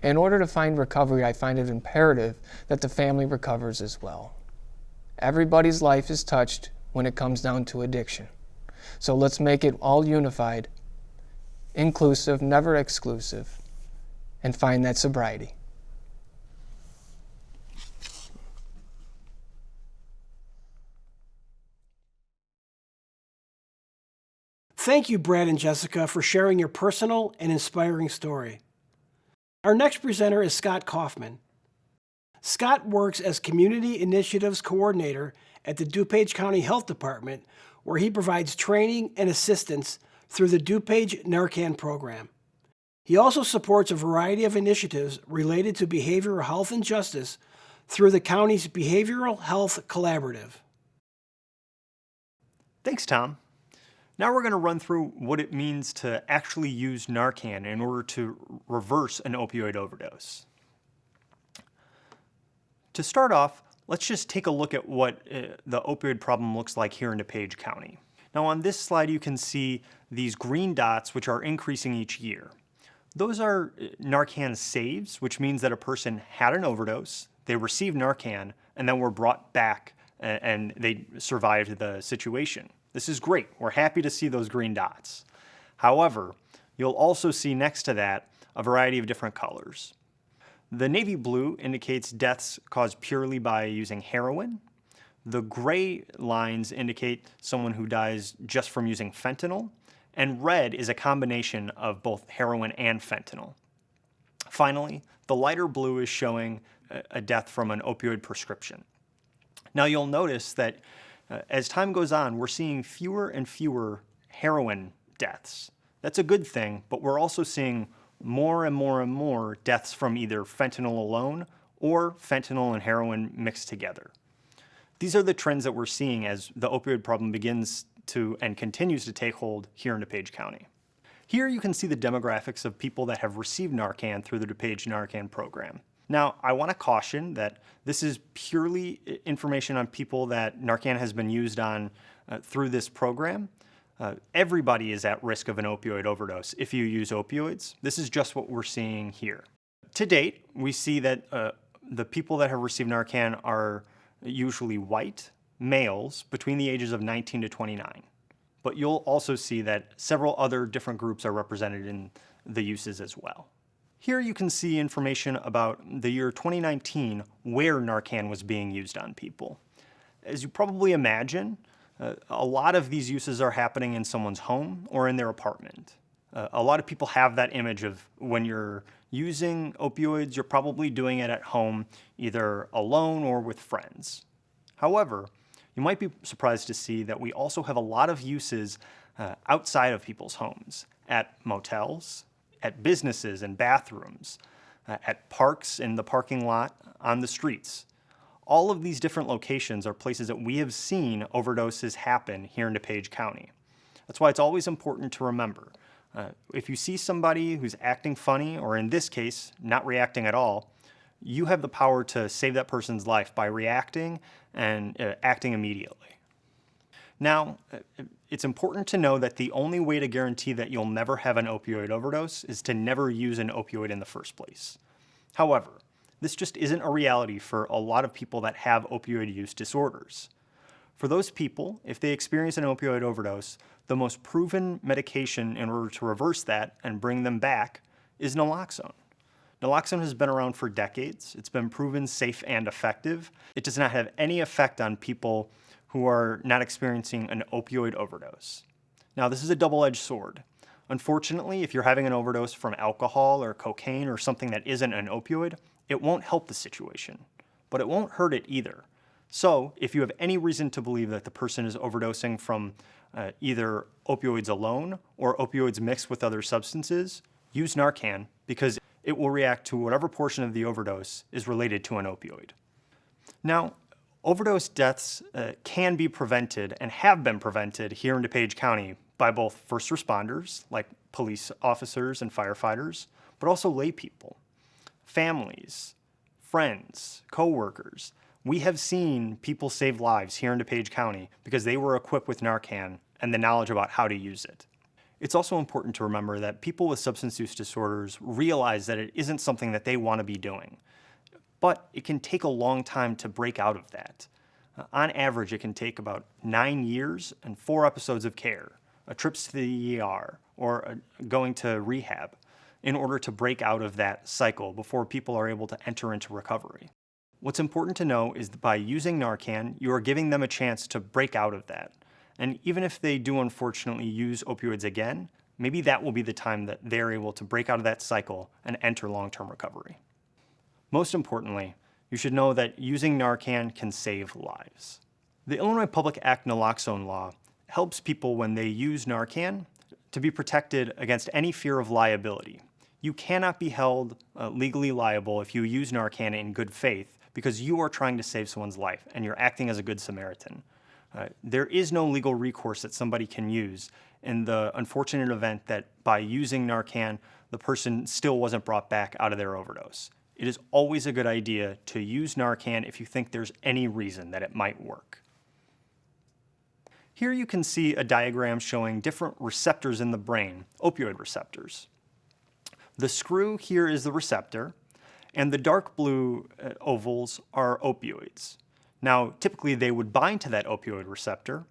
In order to find recovery, I find it imperative that the family recovers as well. Everybody's life is touched when it comes down to addiction. So let's make it all unified, inclusive, never exclusive, and find that sobriety. Thank you, Brad and Jessica, for sharing your personal and inspiring story. Our next presenter is Scott Kaufman. Scott works as Community Initiatives Coordinator at the DuPage County Health Department, where he provides training and assistance through the DuPage Narcan Program. He also supports a variety of initiatives related to behavioral health and justice through the county's Behavioral Health Collaborative. Thanks, Tom. Now we're going to run through what it means to actually use Narcan in order to reverse an opioid overdose. To start off, let's just take a look at what the opioid problem looks like here in DuPage County. Now on this slide you can see these green dots, which are increasing each year. Those are Narcan saves, which means that a person had an overdose, they received Narcan, and then were brought back and they survived the situation. This is great. We're happy to see those green dots. However, you'll also see next to that a variety of different colors. The navy blue indicates deaths caused purely by using heroin. The gray lines indicate someone who dies just from using fentanyl. And red is a combination of both heroin and fentanyl. Finally, the lighter blue is showing a death from an opioid prescription. Now you'll notice that as time goes on, we're seeing fewer and fewer heroin deaths. That's a good thing, but we're also seeing more and more and more deaths from either fentanyl alone or fentanyl and heroin mixed together. These are the trends that we're seeing as the opioid problem begins to and continues to take hold here in DuPage County. Here you can see the demographics of people that have received Narcan through the DuPage Narcan Program. Now, I want to caution that this is purely information on people that Narcan has been used on through this program. Everybody is at risk of an opioid overdose if you use opioids. This is just what we're seeing here. To date, we see that the people that have received Narcan are usually white, males between the ages of 19 to 29. But you'll also see that several other different groups are represented in the uses as well. Here you can see information about the year 2019 where Narcan was being used on people. As you probably imagine, a lot of these uses are happening in someone's home or in their apartment. A lot of people have that image of when you're using opioids, you're probably doing it at home, either alone or with friends. However, you might be surprised to see that we also have a lot of uses outside of people's homes, at motels, at businesses and bathrooms, at parks, in the parking lot, on the streets. All of these different locations are places that we have seen overdoses happen here in DuPage County. That's why it's always important to remember. If you see somebody who's acting funny, or in this case, not reacting at all, you have the power to save that person's life by reacting and acting immediately. Now, it's important to know that the only way to guarantee that you'll never have an opioid overdose is to never use an opioid in the first place. However, this just isn't a reality for a lot of people that have opioid use disorders. For those people, if they experience an opioid overdose, the most proven medication in order to reverse that and bring them back is naloxone. Naloxone has been around for decades. It's been proven safe and effective. It does not have any effect on people who are not experiencing an opioid overdose. Now, this is a double-edged sword. Unfortunately, if you're having an overdose from alcohol or cocaine or something that isn't an opioid, it won't help the situation, but it won't hurt it either. So, if you have any reason to believe that the person is overdosing from either opioids alone or opioids mixed with other substances, use Narcan because it will react to whatever portion of the overdose is related to an opioid. Now, overdose deaths can be prevented and have been prevented here in DuPage County by both first responders, like police officers and firefighters, but also lay people, families, friends, co-workers. We have seen people save lives here in DuPage County because they were equipped with Narcan and the knowledge about how to use it. It's also important to remember that people with substance use disorders realize that it isn't something that they want to be doing, but it can take a long time to break out of that. On average, it can take about 9 years and 4 episodes of care, trips to the ER, or going to rehab, in order to break out of that cycle before people are able to enter into recovery. What's important to know is that by using Narcan, you are giving them a chance to break out of that. And even if they do unfortunately use opioids again, maybe that will be the time that they're able to break out of that cycle and enter long-term recovery. Most importantly, you should know that using Narcan can save lives. The Illinois Public Act naloxone law helps people when they use Narcan to be protected against any fear of liability. You cannot be held legally liable if you use Narcan in good faith because you are trying to save someone's life and you're acting as a good Samaritan. There is no legal recourse that somebody can use in the unfortunate event that by using Narcan, the person still wasn't brought back out of their overdose. It is always a good idea to use Narcan if you think there's any reason that it might work. Here you can see a diagram showing different receptors in the brain, opioid receptors. The screw here is the receptor, and the dark blue ovals are opioids. Now, typically they would bind to that opioid receptor,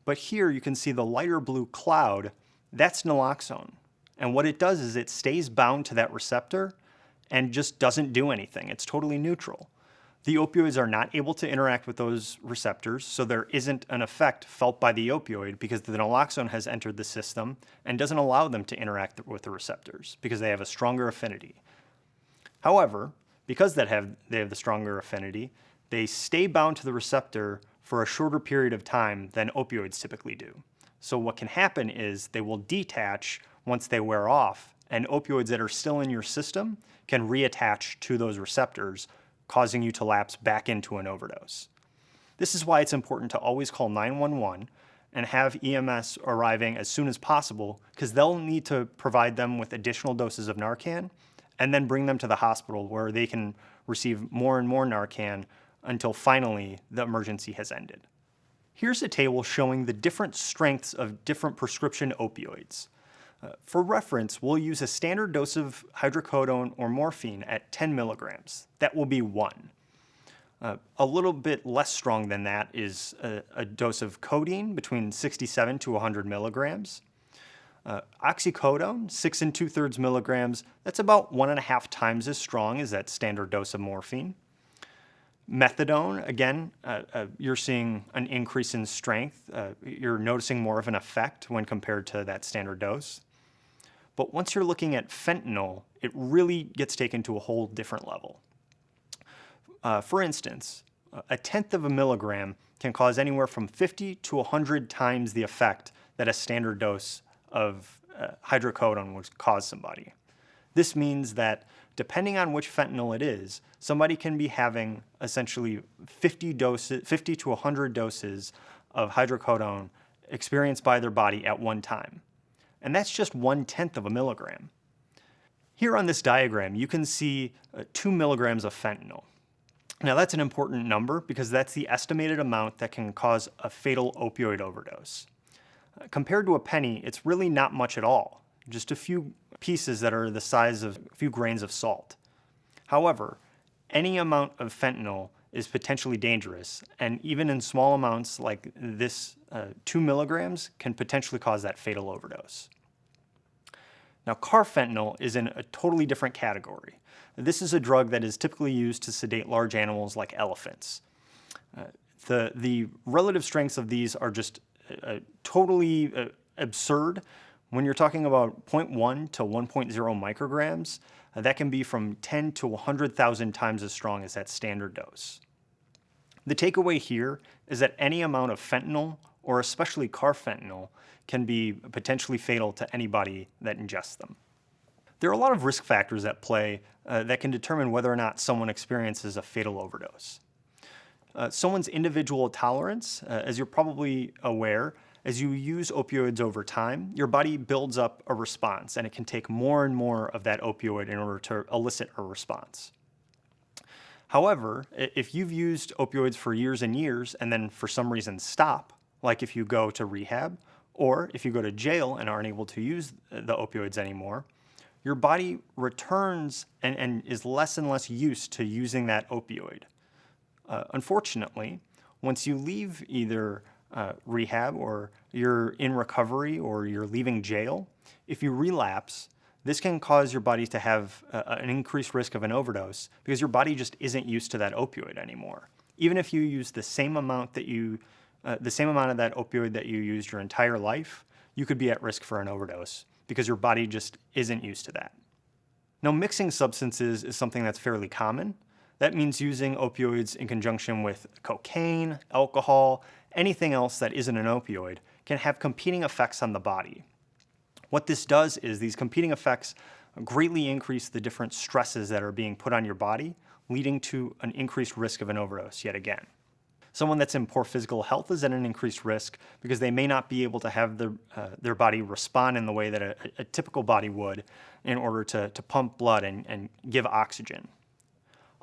but here you can see the lighter blue cloud, that's naloxone. And what it does is it stays bound to that receptor and just doesn't do anything. It's totally neutral. The opioids are not able to interact with those receptors, so there isn't an effect felt by the opioid because the naloxone has entered the system and doesn't allow them to interact with the receptors because they have a stronger affinity. However, because they have the stronger affinity, they stay bound to the receptor for a shorter period of time than opioids typically do. So what can happen is they will detach once they wear off, and opioids that are still in your system can reattach to those receptors, causing you to lapse back into an overdose. This is why it's important to always call 911 and have EMS arriving as soon as possible, because they'll need to provide them with additional doses of Narcan and then bring them to the hospital where they can receive more and more Narcan until finally the emergency has ended. Here's a table showing the different strengths of different prescription opioids. For reference, we'll use a standard dose of hydrocodone or morphine at 10 milligrams. That will be 1. A little bit less strong than that is a dose of codeine between 67 to 100 milligrams. Oxycodone, 6 2/3 milligrams, that's about 1.5 times as strong as that standard dose of morphine. Methadone, again, you're seeing an increase in strength. You're noticing more of an effect when compared to that standard dose. But once you're looking at fentanyl, it really gets taken to a whole different level. For instance, 1/10 of a milligram can cause anywhere from 50 to 100 times the effect that a standard dose of hydrocodone would cause somebody. This means that depending on which fentanyl it is, somebody can be having essentially 50 to 100 doses of hydrocodone experienced by their body at one time. And that's just 1/10 of a milligram. Here on this diagram, you can see 2 milligrams of fentanyl. Now that's an important number because that's the estimated amount that can cause a fatal opioid overdose. Compared to a penny, it's really not much at all, just a few pieces that are the size of a few grains of salt. However, any amount of fentanyl is potentially dangerous, and even in small amounts like this 2 milligrams can potentially cause that fatal overdose. Now, carfentanil is in a totally different category. This is a drug that is typically used to sedate large animals like elephants. The relative strengths of these are just totally absurd. When you're talking about 0.1 to 1.0 micrograms, that can be from 10 to 100,000 times as strong as that standard dose. The takeaway here is that any amount of fentanyl, or especially carfentanil, can be potentially fatal to anybody that ingests them. There are a lot of risk factors at play that can determine whether or not someone experiences a fatal overdose. Someone's individual tolerance, as you're probably aware, as you use opioids over time, your body builds up a response, and it can take more and more of that opioid in order to elicit a response. However, if you've used opioids for years and years and then for some reason stop, like if you go to rehab or if you go to jail and aren't able to use the opioids anymore, your body returns and is less and less used to using that opioid. Unfortunately, once you leave either rehab or you're in recovery or you're leaving jail, if you relapse, this can cause your body to have an increased risk of an overdose because your body just isn't used to that opioid anymore. Even if you use the same amount of that opioid that you used your entire life, you could be at risk for an overdose because your body just isn't used to that. Now, mixing substances is something that's fairly common. That means using opioids in conjunction with cocaine, alcohol, anything else that isn't an opioid can have competing effects on the body. What this does is these competing effects greatly increase the different stresses that are being put on your body, leading to an increased risk of an overdose yet again. Someone that's in poor physical health is at an increased risk because they may not be able to have their body respond in the way that a typical body would in order to pump blood and give oxygen.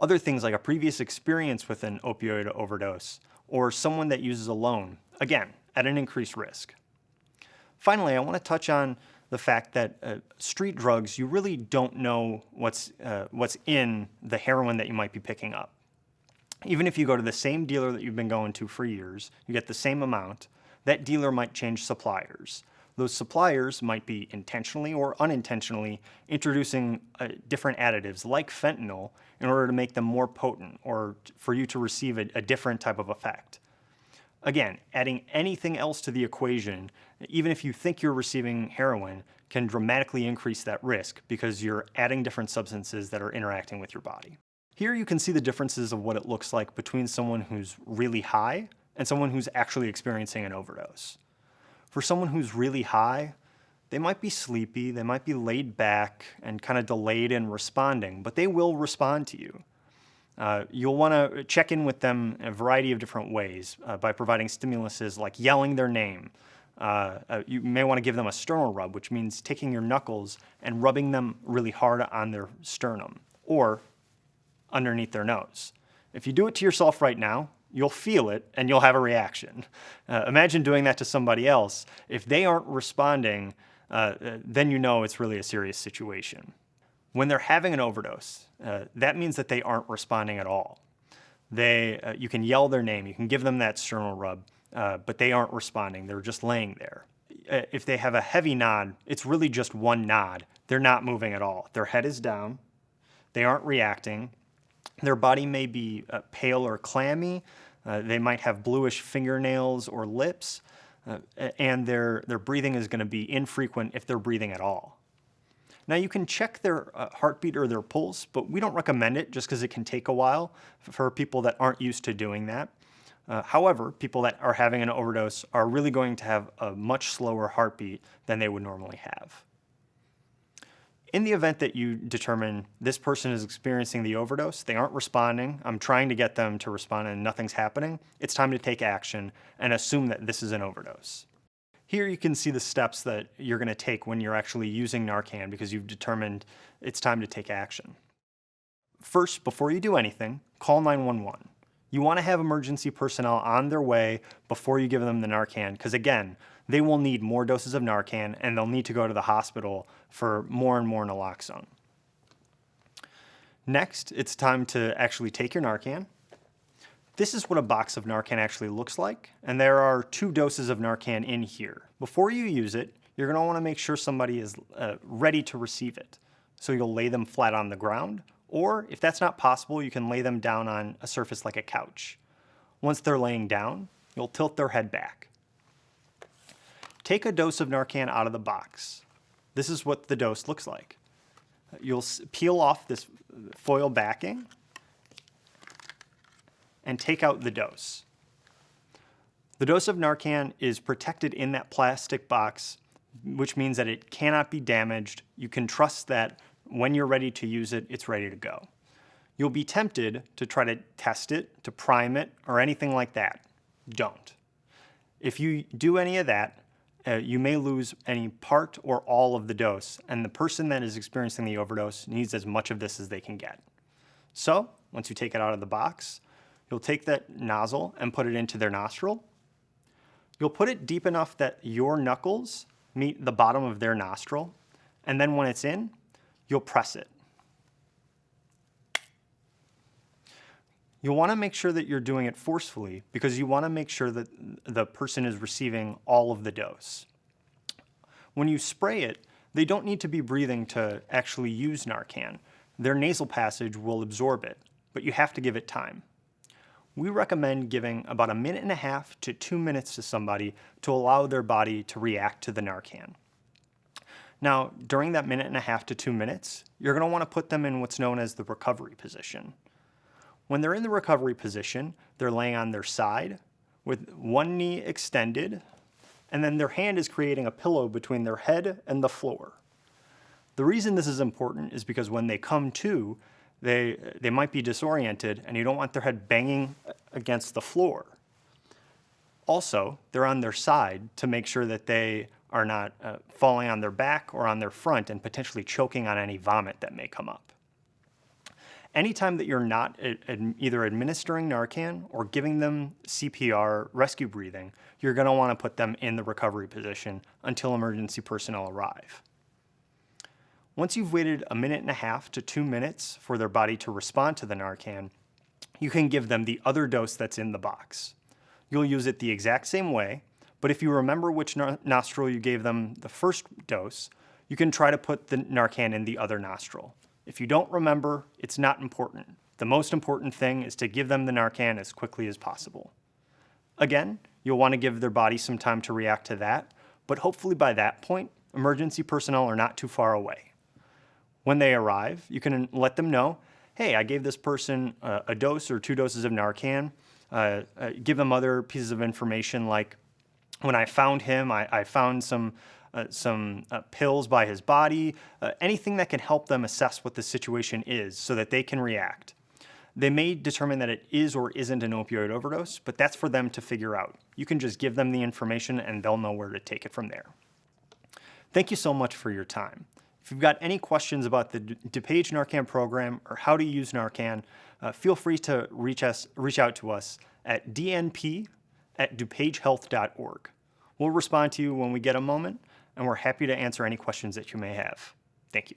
Other things like a previous experience with an opioid overdose or someone that uses alone, again, at an increased risk. Finally, I want to touch on the fact that street drugs, you really don't know what's in the heroin that you might be picking up. Even if you go to the same dealer that you've been going to for years, you get the same amount, that dealer might change suppliers. Those suppliers might be intentionally or unintentionally introducing different additives like fentanyl in order to make them more potent or for you to receive a different type of effect. Again, adding anything else to the equation, even if you think you're receiving heroin, can dramatically increase that risk because you're adding different substances that are interacting with your body. Here you can see the differences of what it looks like between someone who's really high and someone who's actually experiencing an overdose. For someone who's really high, they might be sleepy, they might be laid back and kind of delayed in responding, but they will respond to you. You'll want to check in with them in a variety of different ways by providing stimuluses like yelling their name. You may want to give them a sternal rub, which means taking your knuckles and rubbing them really hard on their sternum or underneath their nose. If you do it to yourself right now, You'll feel it and you'll have a reaction. Imagine doing that to somebody else. If they aren't responding, then you know it's really a serious situation. When they're having an overdose, that means that they aren't responding at all. You can yell their name, you can give them that sternal rub, but they aren't responding. They're just laying there. If they have a heavy nod, it's really just one nod. They're not moving at all. Their head is down. They aren't reacting. Their body may be pale or clammy. They might have bluish fingernails or lips. And their breathing is going to be infrequent if they're breathing at all. Now, you can check their heartbeat or their pulse, but we don't recommend it just because it can take a while for people that aren't used to doing that. However, people that are having an overdose are really going to have a much slower heartbeat than they would normally have. In the event that you determine this person is experiencing the overdose, they aren't responding, I'm trying to get them to respond and nothing's happening, it's time to take action and assume that this is an overdose. Here you can see the steps that you're going to take when you're actually using Narcan because you've determined it's time to take action. First, before you do anything, call 911. You want to have emergency personnel on their way before you give them the Narcan because, again, they will need more doses of Narcan and they'll need to go to the hospital for more and more naloxone. Next, it's time to actually take your Narcan. This is what a box of Narcan actually looks like, and there are 2 doses of Narcan in here. Before you use it, you're going to want to make sure somebody is ready to receive it. So you'll lay them flat on the ground, or if that's not possible, you can lay them down on a surface like a couch. Once they're laying down, you'll tilt their head back. Take a dose of Narcan out of the box. This is what the dose looks like. You'll peel off this foil backing and take out the dose. The dose of Narcan is protected in that plastic box, which means that it cannot be damaged. You can trust that when you're ready to use it, it's ready to go. You'll be tempted to try to test it, to prime it, or anything like that. Don't. If you do any of that, you may lose any part or all of the dose, and the person that is experiencing the overdose needs as much of this as they can get. So, once you take it out of the box, you'll take that nozzle and put it into their nostril. You'll put it deep enough that your knuckles meet the bottom of their nostril, and then when it's in, you'll press it. You'll want to make sure that you're doing it forcefully because you want to make sure that the person is receiving all of the dose. When you spray it, they don't need to be breathing to actually use Narcan. Their nasal passage will absorb it, but you have to give it time. We recommend giving about 1.5 to 2 minutes to somebody to allow their body to react to the Narcan. Now, during that 1.5 to 2 minutes, you're going to want to put them in what's known as the recovery position. When they're in the recovery position, they're laying on their side with one knee extended, and then their hand is creating a pillow between their head and the floor. The reason this is important is because when they come to, they might be disoriented, and you don't want their head banging against the floor. Also, they're on their side to make sure that they are not falling on their back or on their front and potentially choking on any vomit that may come up. Anytime that you're not either administering Narcan or giving them CPR, rescue breathing, you're going to want to put them in the recovery position until emergency personnel arrive. Once you've waited 1.5 to 2 minutes for their body to respond to the Narcan, you can give them the other dose that's in the box. You'll use it the exact same way, but if you remember which nostril you gave them the first dose, you can try to put the Narcan in the other nostril. If you don't remember, it's not important. The most important thing is to give them the Narcan as quickly as possible. Again, you'll want to give their body some time to react to that, but hopefully by that point, emergency personnel are not too far away. When they arrive, you can let them know, hey, I gave this person a dose or 2 doses of Narcan. Give them other pieces of information like when I found him, I found some pills by his body, anything that can help them assess what the situation is so that they can react. They may determine that it is or isn't an opioid overdose, but that's for them to figure out. You can just give them the information and they'll know where to take it from there. Thank you so much for your time. If you've got any questions about the DuPage Narcan program or how to use Narcan, feel free to reach out to us at dnp@dupagehealth.org. We'll respond to you when we get a moment, and we're happy to answer any questions that you may have. Thank you.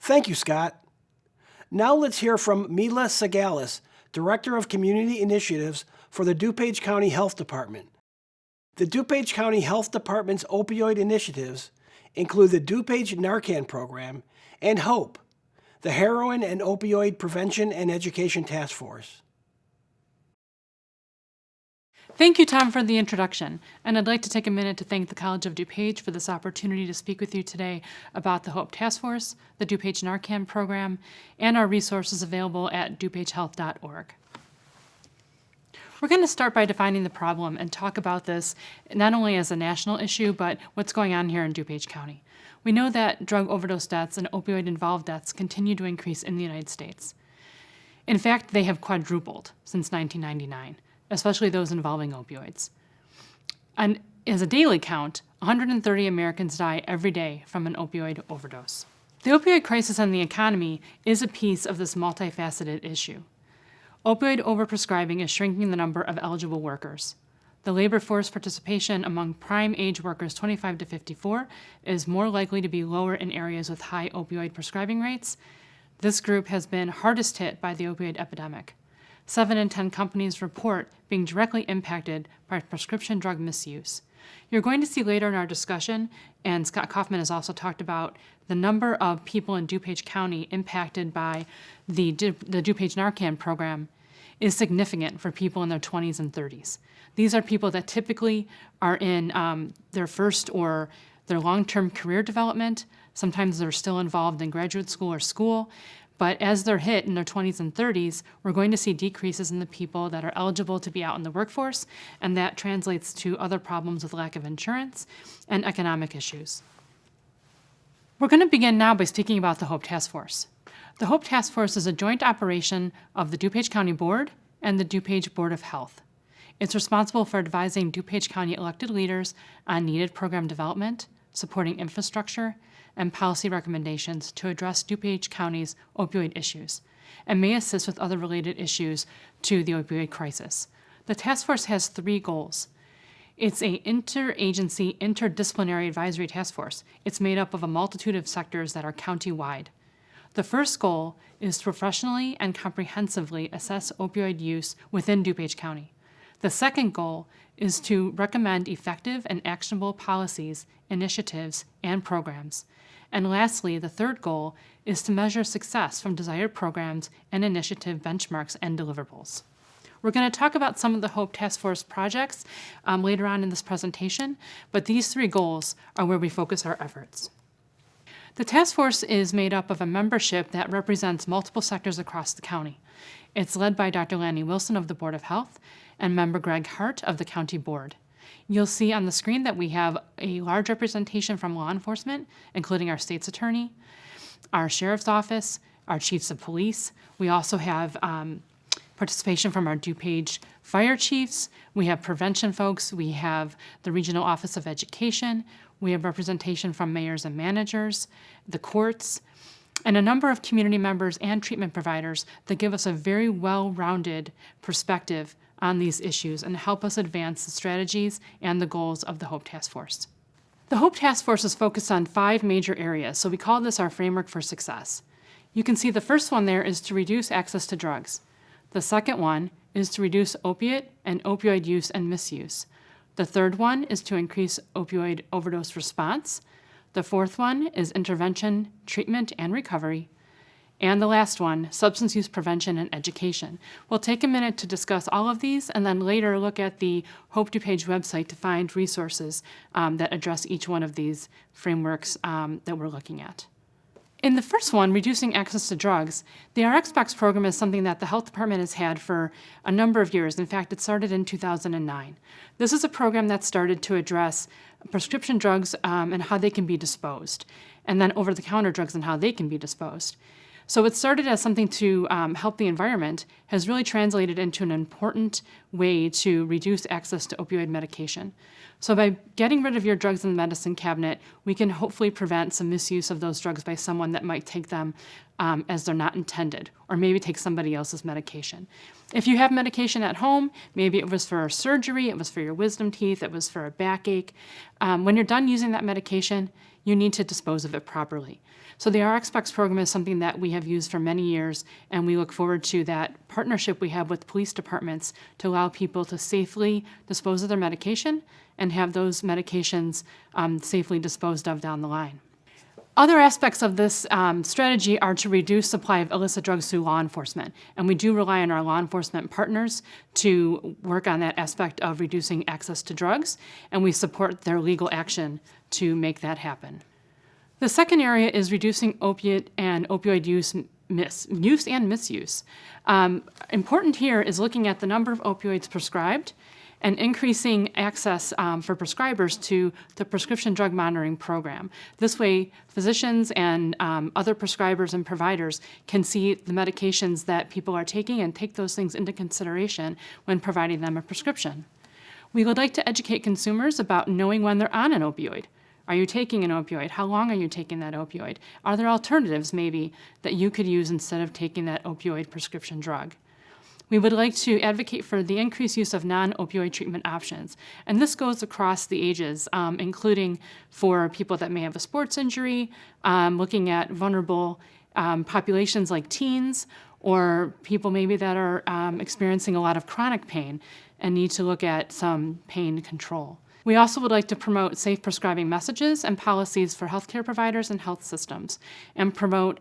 Thank you, Scott. Now let's hear from Mila Sagalis, Director of Community Initiatives for the DuPage County Health Department. The DuPage County Health Department's opioid initiatives include the DuPage Narcan Program and HOPE, the Heroin and Opioid Prevention and Education Task Force. Thank you, Tom, for the introduction, and I'd like to take a minute to thank the College of DuPage for this opportunity to speak with you today about the HOPE Task Force, the DuPage Narcan Program, and our resources available at dupagehealth.org. We're going to start by defining the problem and talk about this not only as a national issue, but what's going on here in DuPage County. We know that drug overdose deaths and opioid-involved deaths continue to increase in the United States. In fact, they have quadrupled since 1999. Especially those involving opioids. And as a daily count, 130 Americans die every day from an opioid overdose. The opioid crisis in the economy is a piece of this multifaceted issue. Opioid overprescribing is shrinking the number of eligible workers. The labor force participation among prime age workers 25 to 54 is more likely to be lower in areas with high opioid prescribing rates. This group has been hardest hit by the opioid epidemic. 7 in 10 companies report being directly impacted by prescription drug misuse. You're going to see later in our discussion, and Scott Kaufman has also talked about the number of people in DuPage County impacted by the DuPage Narcan program is significant for people in their 20s and 30s. These are people that typically are in their first or their long-term career development. Sometimes they're still involved in graduate school or school. But as they're hit in their 20s and 30s, we're going to see decreases in the people that are eligible to be out in the workforce, and that translates to other problems with lack of insurance and economic issues. We're going to begin now by speaking about the HOPE Task Force. The HOPE Task Force is a joint operation of the DuPage County Board and the DuPage Board of Health. It's responsible for advising DuPage County elected leaders on needed program development, supporting infrastructure, and policy recommendations to address DuPage County's opioid issues, and may assist with other related issues to the opioid crisis. The task force has 3 goals. It's an interagency, interdisciplinary advisory task force. It's made up of a multitude of sectors that are county-wide. The first goal is to professionally and comprehensively assess opioid use within DuPage County. The second goal is to recommend effective and actionable policies, initiatives, and programs. And lastly, the third goal is to measure success from desired programs and initiative benchmarks and deliverables. We're going to talk about some of the HOPE Task Force projects later on in this presentation, but these 3 goals are where we focus our efforts. The task force is made up of a membership that represents multiple sectors across the county. It's led by Dr. Lanny Wilson of the Board of Health and member Greg Hart of the County Board. You'll see on the screen that we have a large representation from law enforcement, including our state's attorney, our sheriff's office, our chiefs of police. We also have participation from our DuPage fire chiefs. We have prevention folks. We have the Regional Office of Education. We have representation from mayors and managers, the courts, and a number of community members and treatment providers that give us a very well-rounded perspective on these issues and help us advance the strategies and the goals of the HOPE Task Force. The HOPE Task Force is focused on 5 major areas, so we call this our framework for success. You can see the first one there is to reduce access to drugs. The second one is to reduce opiate and opioid use and misuse. The third one is to increase opioid overdose response. The fourth one is intervention, treatment, and recovery. And the last one, substance use prevention and education. We'll take a minute to discuss all of these and then later look at the Hope DuPage website to find resources that address each one of these frameworks that we're looking at. In the first one, reducing access to drugs, the RxBox program is something that the health department has had for a number of years. In fact, it started in 2009. This is a program that started to address prescription drugs and how they can be disposed, and then over-the-counter drugs and how they can be disposed. So what started as something to help the environment has really translated into an important way to reduce access to opioid medication. So by getting rid of your drugs in the medicine cabinet, we can hopefully prevent some misuse of those drugs by someone that might take them as they're not intended, or maybe take somebody else's medication. If you have medication at home, maybe it was for a surgery, it was for your wisdom teeth, it was for a backache. When you're done using that medication, you need to dispose of it properly. So the RxPEX program is something that we have used for many years, and we look forward to that partnership we have with police departments to allow people to safely dispose of their medication and have those medications safely disposed of down the line. Other aspects of this strategy are to reduce supply of illicit drugs through law enforcement, and we do rely on our law enforcement partners to work on that aspect of reducing access to drugs, and we support their legal action to make that happen. The second area is reducing opiate and opioid use and misuse. Important here is looking at the number of opioids prescribed and increasing access for prescribers to the prescription drug monitoring program. This way, physicians and other prescribers and providers can see the medications that people are taking and take those things into consideration when providing them a prescription. We would like to educate consumers about knowing when they're on an opioid. Are you taking an opioid? How long are you taking that opioid? Are there alternatives maybe that you could use instead of taking that opioid prescription drug? We would like to advocate for the increased use of non-opioid treatment options. And this goes across the ages, including for people that may have a sports injury, looking at vulnerable populations like teens, or people maybe that are experiencing a lot of chronic pain and need to look at some pain control. We also would like to promote safe prescribing messages and policies for healthcare providers and health systems, and promote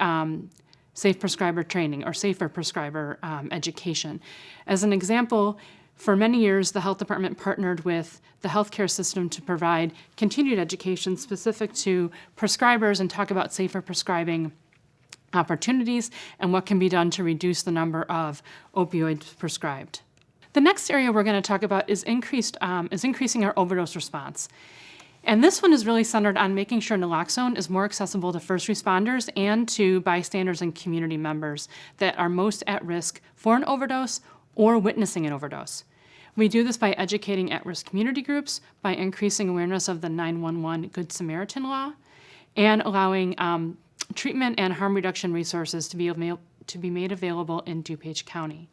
safe prescriber training or safer prescriber education. As an example, for many years, the health department partnered with the healthcare system to provide continued education specific to prescribers and talk about safer prescribing opportunities and what can be done to reduce the number of opioids prescribed. The next area we're going to talk about is increasing our overdose response. And this one is really centered on making sure naloxone is more accessible to first responders and to bystanders and community members that are most at risk for an overdose or witnessing an overdose. We do this by educating at-risk community groups, by increasing awareness of the 911 Good Samaritan law, and allowing treatment and harm reduction resources to be made available in DuPage County.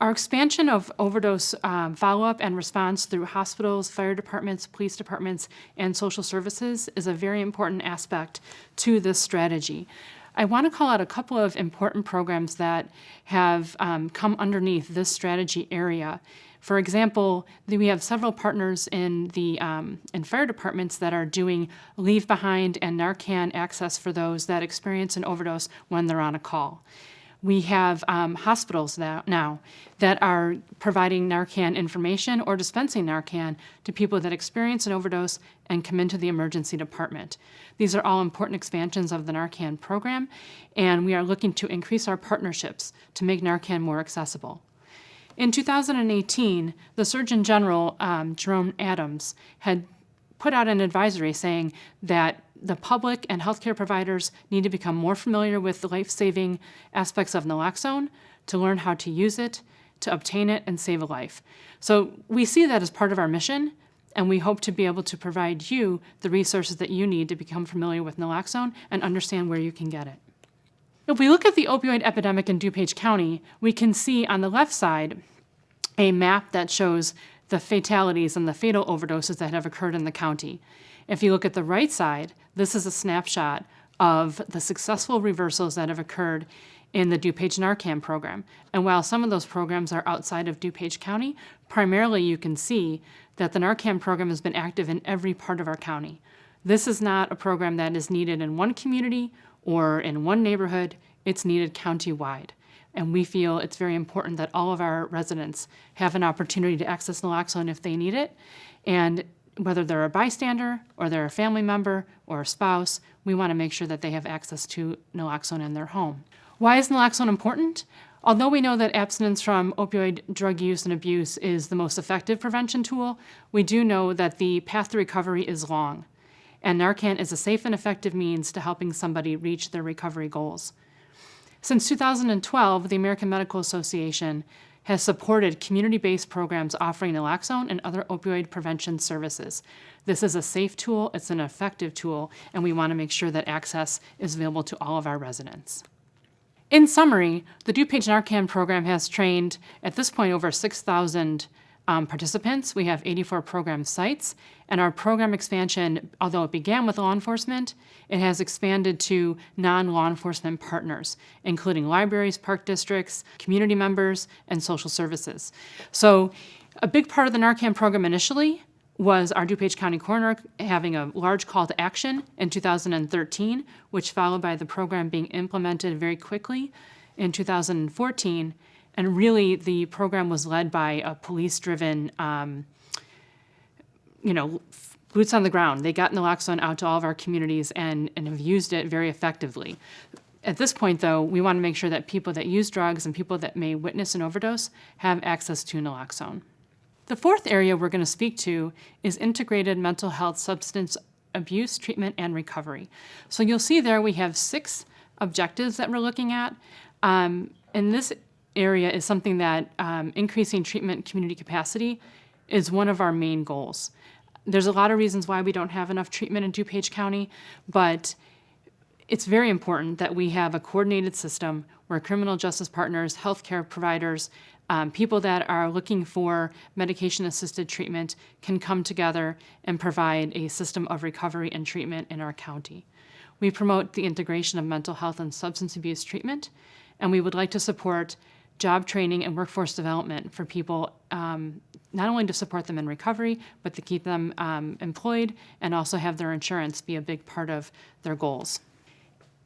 Our expansion of overdose follow-up and response through hospitals, fire departments, police departments, and social services is a very important aspect to this strategy. I want to call out a couple of important programs that have come underneath this strategy area. For example, we have several partners in fire departments that are doing leave behind and Narcan access for those that experience an overdose when they're on a call. We have hospitals now that are providing Narcan information or dispensing Narcan to people that experience an overdose and come into the emergency department. These are all important expansions of the Narcan program, and we are looking to increase our partnerships to make Narcan more accessible. In 2018, the Surgeon General, Jerome Adams, had put out an advisory saying that the public and healthcare providers need to become more familiar with the life-saving aspects of naloxone, to learn how to use it, to obtain it, and save a life. So we see that as part of our mission, and we hope to be able to provide you the resources that you need to become familiar with naloxone and understand where you can get it. If we look at the opioid epidemic in DuPage County, we can see on the left side a map that shows the fatalities and the fatal overdoses that have occurred in the county. If you look at the right side, this is a snapshot of the successful reversals that have occurred in the DuPage Narcan program. And while some of those programs are outside of DuPage County, primarily you can see that the Narcan program has been active in every part of our county. This is not a program that is needed in one community or in one neighborhood, it's needed county-wide. And we feel it's very important that all of our residents have an opportunity to access naloxone if they need it. And whether they're a bystander or they're a family member or a spouse, we want to make sure that they have access to naloxone in their home. Why is naloxone important? Although we know that abstinence from opioid drug use and abuse is the most effective prevention tool, we do know that the path to recovery is long. And Narcan is a safe and effective means to helping somebody reach their recovery goals. Since 2012, the American Medical Association has supported community-based programs offering naloxone and other opioid prevention services. This is a safe tool, it's an effective tool, and we want to make sure that access is available to all of our residents. In summary, the DuPage Narcan program has trained, at this point, over 6,000 participants. We have 84 program sites, and our program expansion, although it began with law enforcement, it has expanded to non-law enforcement partners, including libraries, park districts, community members, and social services. So a big part of the Narcan program initially was our DuPage County Coroner having a large call to action in 2013, which followed by the program being implemented very quickly in 2014. And really, the program was led by a police-driven, boots on the ground. They got naloxone out to all of our communities and have used it very effectively. At this point, though, we want to make sure that people that use drugs and people that may witness an overdose have access to naloxone. The fourth area we're going to speak to is integrated mental health substance abuse treatment and recovery. So you'll see there we have 6 objectives that we're looking at. And this area is something that increasing treatment community capacity is one of our main goals. There's a lot of reasons why we don't have enough treatment in DuPage County, but it's very important that we have a coordinated system where criminal justice partners, healthcare providers, people that are looking for medication-assisted treatment can come together and provide a system of recovery and treatment in our county. We promote the integration of mental health and substance abuse treatment, and we would like to support job training and workforce development for people, not only to support them in recovery, but to keep them employed and also have their insurance be a big part of their goals.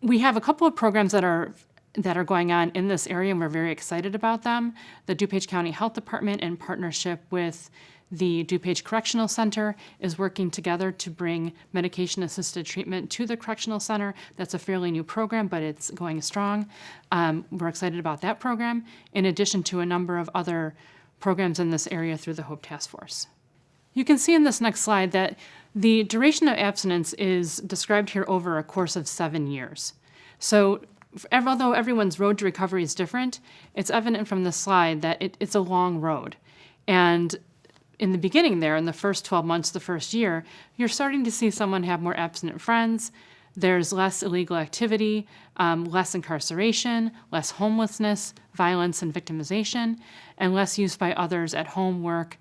We have a couple of programs that are going on in this area, and we're very excited about them. The DuPage County Health Department, in partnership with the DuPage Correctional Center, is working together to bring medication-assisted treatment to the Correctional Center. That's a fairly new program, but it's going strong. We're excited about that program, in addition to a number of other programs in this area through the HOPE Task Force. You can see in this next slide that the duration of abstinence is described here over a course of 7 years. So although everyone's road to recovery is different, it's evident from this slide that it's a long road. And in the beginning there, in the first 12 months, the first year, you're starting to see someone have more abstinent friends. There's less illegal activity, less incarceration, less homelessness, violence and victimization, and less use by others at home, work,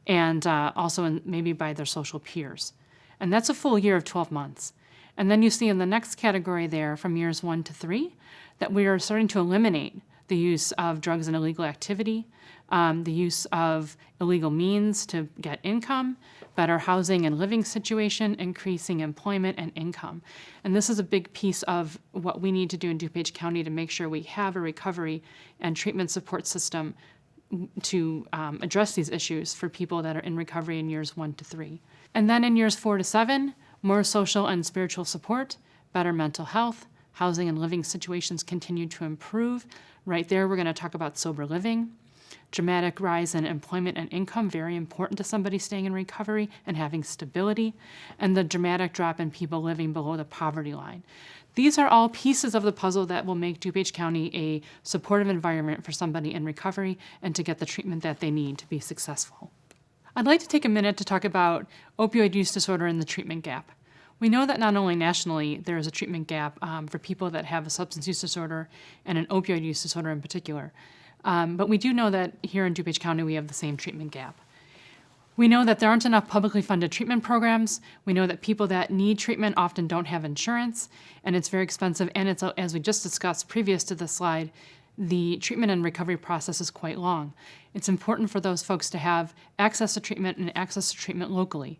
and also maybe by their social peers. And that's a full year of 12 months. And then you see in the next category there, from years 1 to 3, that we are starting to eliminate the use of drugs and illegal activity, the use of illegal means to get income, better housing and living situation, increasing employment and income. And this is a big piece of what we need to do in DuPage County to make sure we have a recovery and treatment support system to address these issues for people that are in recovery in years 1 to 3. And then in years 4 to 7, more social and spiritual support, better mental health, housing and living situations continue to improve. Right there, we're going to talk about sober living. Dramatic rise in employment and income, very important to somebody staying in recovery and having stability. And the dramatic drop in people living below the poverty line. These are all pieces of the puzzle that will make DuPage County a supportive environment for somebody in recovery and to get the treatment that they need to be successful. I'd like to take a minute to talk about opioid use disorder and the treatment gap. We know that not only nationally there is a treatment gap for people that have a substance use disorder and an opioid use disorder in particular, but we do know that here in DuPage County we have the same treatment gap. We know that there aren't enough publicly funded treatment programs. We know that people that need treatment often don't have insurance, and it's very expensive, and it's, as we just discussed previous to this slide, the treatment and recovery process is quite long. It's important for those folks to have access to treatment and access to treatment locally.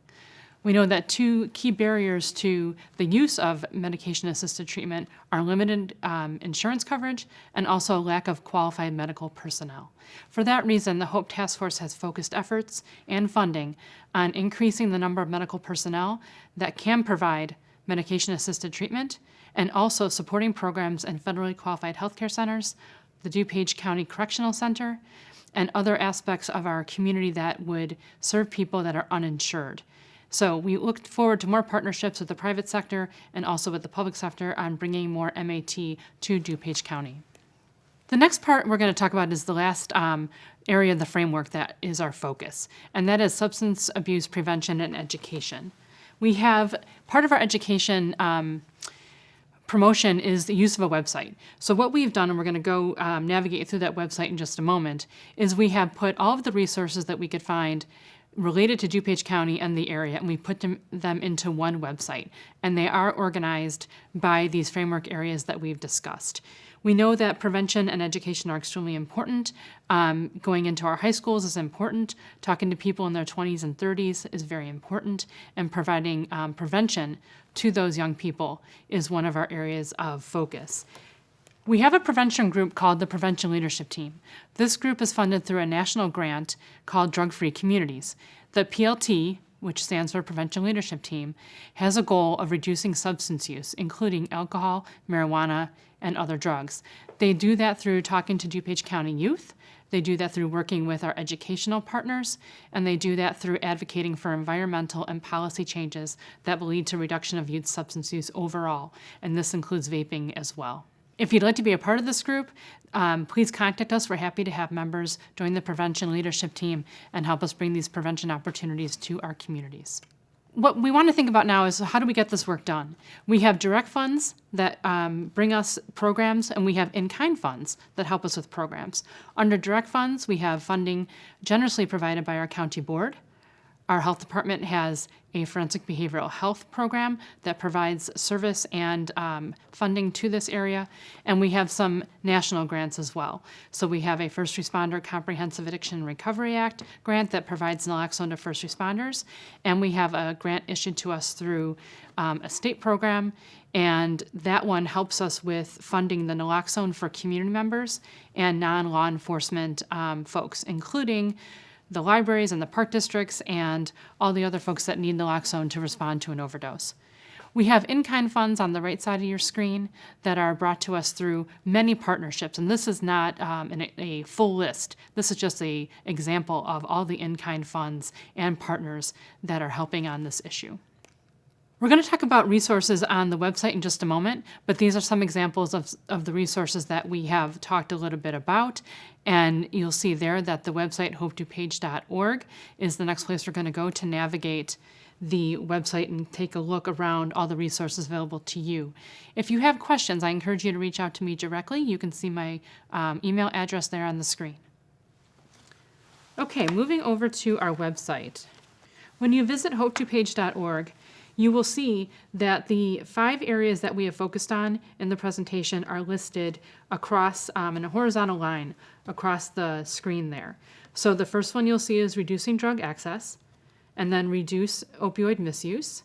We know that 2 key barriers to the use of medication-assisted treatment are limited insurance coverage and also a lack of qualified medical personnel. For that reason, the HOPE Task Force has focused efforts and funding on increasing the number of medical personnel that can provide medication-assisted treatment and also supporting programs in federally qualified healthcare centers, the DuPage County Correctional Center, and other aspects of our community that would serve people that are uninsured. So we look forward to more partnerships with the private sector and also with the public sector on bringing more MAT to DuPage County. The next part we're going to talk about is the last area of the framework that is our focus, and that is substance abuse prevention and education. We have part of our education promotion is the use of a website. So what we've done, and we're going to go navigate through that website in just a moment, is we have put all of the resources that we could find related to DuPage County and the area, and we put them into one website. And they are organized by these framework areas that we've discussed. We know that prevention and education are extremely important. Going into our high schools is important. Talking to people in their 20s and 30s is very important. And providing prevention to those young people is one of our areas of focus. We have a prevention group called the Prevention Leadership Team. This group is funded through a national grant called Drug-Free Communities. The PLT, which stands for Prevention Leadership Team, has a goal of reducing substance use, including alcohol, marijuana, and other drugs. They do that through talking to DuPage County youth. They do that through working with our educational partners, and they do that through advocating for environmental and policy changes that will lead to reduction of youth substance use overall, and this includes vaping as well. If you'd like to be a part of this group, please contact us. We're happy to have members join the Prevention Leadership Team and help us bring these prevention opportunities to our communities. What we want to think about now is how do we get this work done? We have direct funds that bring us programs, and we have in-kind funds that help us with programs. Under direct funds, we have funding generously provided by our county board. Our health department has a forensic behavioral health program that provides service and funding to this area, and we have some national grants as well. So we have a First Responder Comprehensive Addiction and Recovery Act grant that provides naloxone to first responders, and we have a grant issued to us through a state program, and that one helps us with funding the naloxone for community members and non-law enforcement folks, including the libraries and the park districts and all the other folks that need naloxone to respond to an overdose. We have in-kind funds on the right side of your screen that are brought to us through many partnerships, and this is not a full list. This is just an example of all the in-kind funds and partners that are helping on this issue. We're going to talk about resources on the website in just a moment, but these are some examples of the resources that we have talked a little bit about. And you'll see there that the website HOPEDUPAGE.org is the next place we're going to go to navigate the website and take a look around all the resources available to you. If you have questions, I encourage you to reach out to me directly. You can see my email address there on the screen. Okay, moving over to our website. When you visit HOPEDUPAGE.org, you will see that the 5 areas that we have focused on in the presentation are listed across in a horizontal line across the screen there. So the first one you'll see is reducing drug access, and then reduce opioid misuse,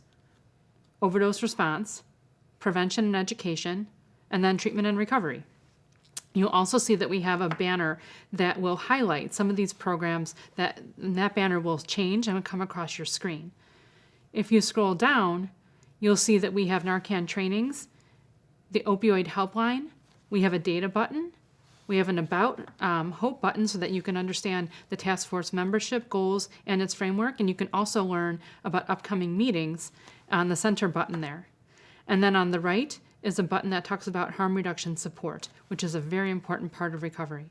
overdose response, prevention and education, and then treatment and recovery. You'll also see that we have a banner that will highlight some of these programs that banner will change and will come across your screen. If you scroll down, you'll see that we have Narcan trainings, the opioid helpline, we have a data button, we have an About HOPE button so that you can understand the task force membership goals and its framework, and you can also learn about upcoming meetings on the center button there. And then on the right is a button that talks about harm reduction support, which is a very important part of recovery.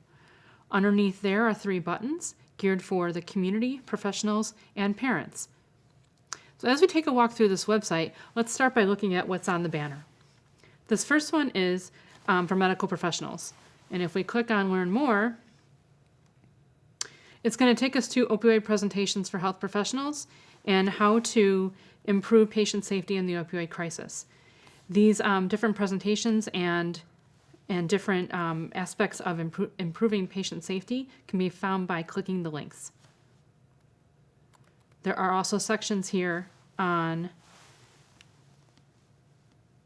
Underneath there are 3 buttons geared for the community, professionals, and parents. So as we take a walk through this website, let's start by looking at what's on the banner. This first one is for medical professionals. And if we click on Learn More, it's going to take us to opioid presentations for health professionals and how to improve patient safety in the opioid crisis. These different presentations and different aspects of improving patient safety can be found by clicking the links. There are also sections here and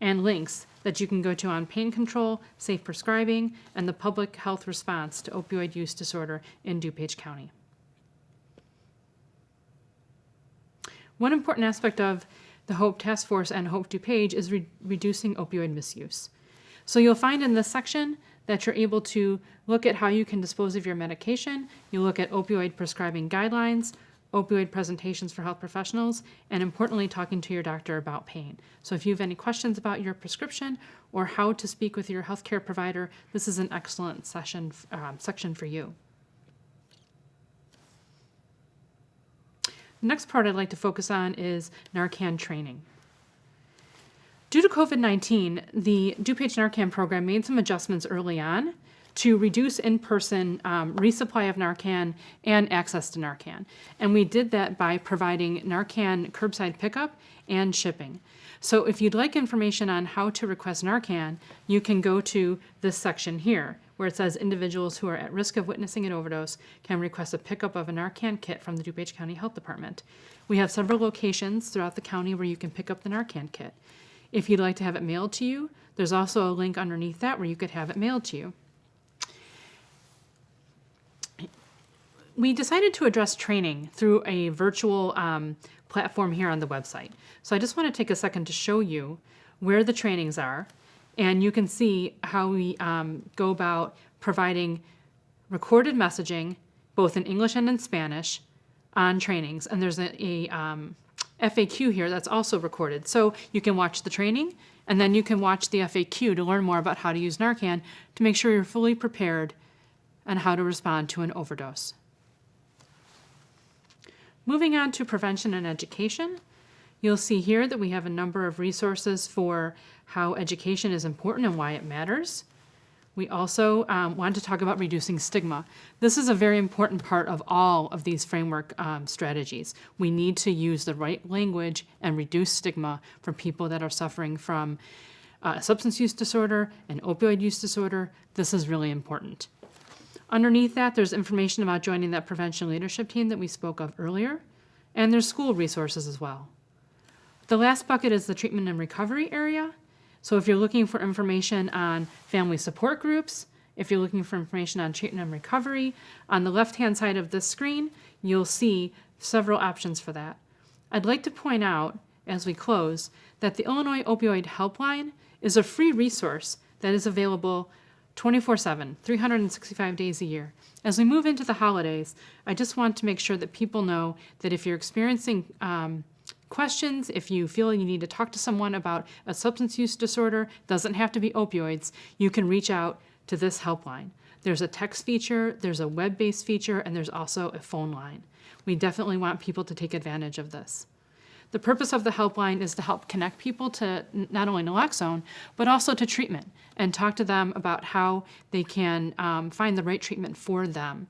links that you can go to on pain control, safe prescribing, and the public health response to opioid use disorder in DuPage County. One important aspect of the HOPE Task Force and HOPE DuPage is reducing opioid misuse. So you'll find in this section that you're able to look at how you can dispose of your medication. You look at opioid prescribing guidelines, opioid presentations for health professionals, and importantly, talking to your doctor about pain. So if you have any questions about your prescription or how to speak with your healthcare provider, this is an excellent section for you. The next part I'd like to focus on is Narcan training. Due to COVID-19, the DuPage Narcan program made some adjustments early on to reduce in-person resupply of Narcan and access to Narcan. And we did that by providing Narcan curbside pickup and shipping. So if you'd like information on how to request Narcan, you can go to this section here, where it says individuals who are at risk of witnessing an overdose can request a pickup of a Narcan kit from the DuPage County Health Department. We have several locations throughout the county where you can pick up the Narcan kit. If you'd like to have it mailed to you, there's also a link underneath that where you could have it mailed to you. We decided to address training through a virtual platform here on the website. So I just want to take a second to show you where the trainings are, and you can see how we go about providing recorded messaging, both in English and in Spanish, on trainings. And there's a FAQ here that's also recorded. So you can watch the training, and then you can watch the FAQ to learn more about how to use Narcan to make sure you're fully prepared on how to respond to an overdose. Moving on to prevention and education, you'll see here that we have a number of resources for how education is important and why it matters. We also want to talk about reducing stigma. This is a very important part of all of these framework strategies. We need to use the right language and reduce stigma for people that are suffering from substance use disorder and opioid use disorder. This is really important. Underneath that, there's information about joining that prevention leadership team that we spoke of earlier, and there's school resources as well. The last bucket is the treatment and recovery area. So if you're looking for information on family support groups, if you're looking for information on treatment and recovery, on the left-hand side of this screen, you'll see several options for that. I'd like to point out, as we close, that the Illinois Opioid Helpline is a free resource that is available 24/7, 365 days a year. As we move into the holidays, I just want to make sure that people know that if you're experiencing questions, if you feel you need to talk to someone about a substance use disorder, doesn't have to be opioids, you can reach out to this helpline. There's a text feature, there's a web-based feature, and there's also a phone line. We definitely want people to take advantage of this. The purpose of the helpline is to help connect people to not only naloxone, but also to treatment, and talk to them about how they can find the right treatment for them.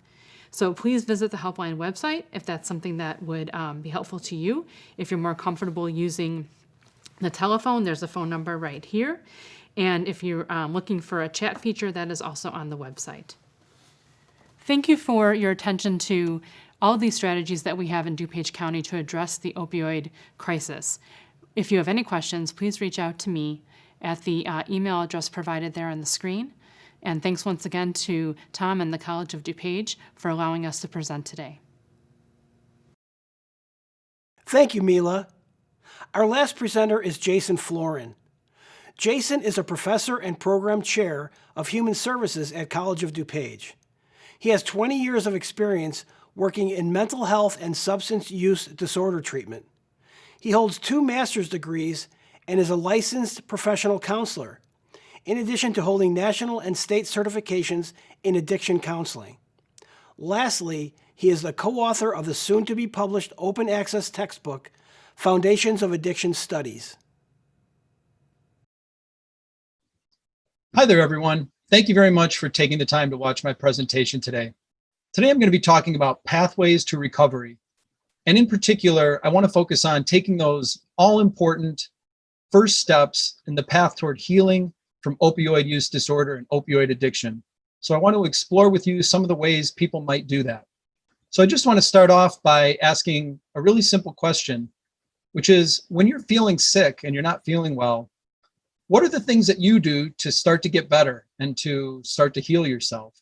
So please visit the helpline website if that's something that would be helpful to you. If you're more comfortable using the telephone, there's a phone number right here. And if you're looking for a chat feature, that is also on the website. Thank you for your attention to all these strategies that we have in DuPage County to address the opioid crisis. If you have any questions, please reach out to me at the email address provided there on the screen. And thanks once again to Tom and the College of DuPage for allowing us to present today. Thank you, Mila. Our last presenter is Jason Florin. Jason is a professor and program chair of Human Services at College of DuPage. He has 20 years of experience working in mental health and substance use disorder treatment. He holds 2 master's degrees and is a licensed professional counselor, in addition to holding national and state certifications in addiction counseling. Lastly, he is the co-author of the soon-to-be-published open access textbook, Foundations of Addiction Studies. Hi there, everyone. Thank you very much for taking the time to watch my presentation today. Today, I'm going to be talking about pathways to recovery. And in particular, I want to focus on taking those all-important first steps in the path toward healing from opioid use disorder and opioid addiction. So I want to explore with you some of the ways people might do that. So I just want to start off by asking a really simple question, which is, when you're feeling sick and you're not feeling well, what are the things that you do to start to get better and to start to heal yourself?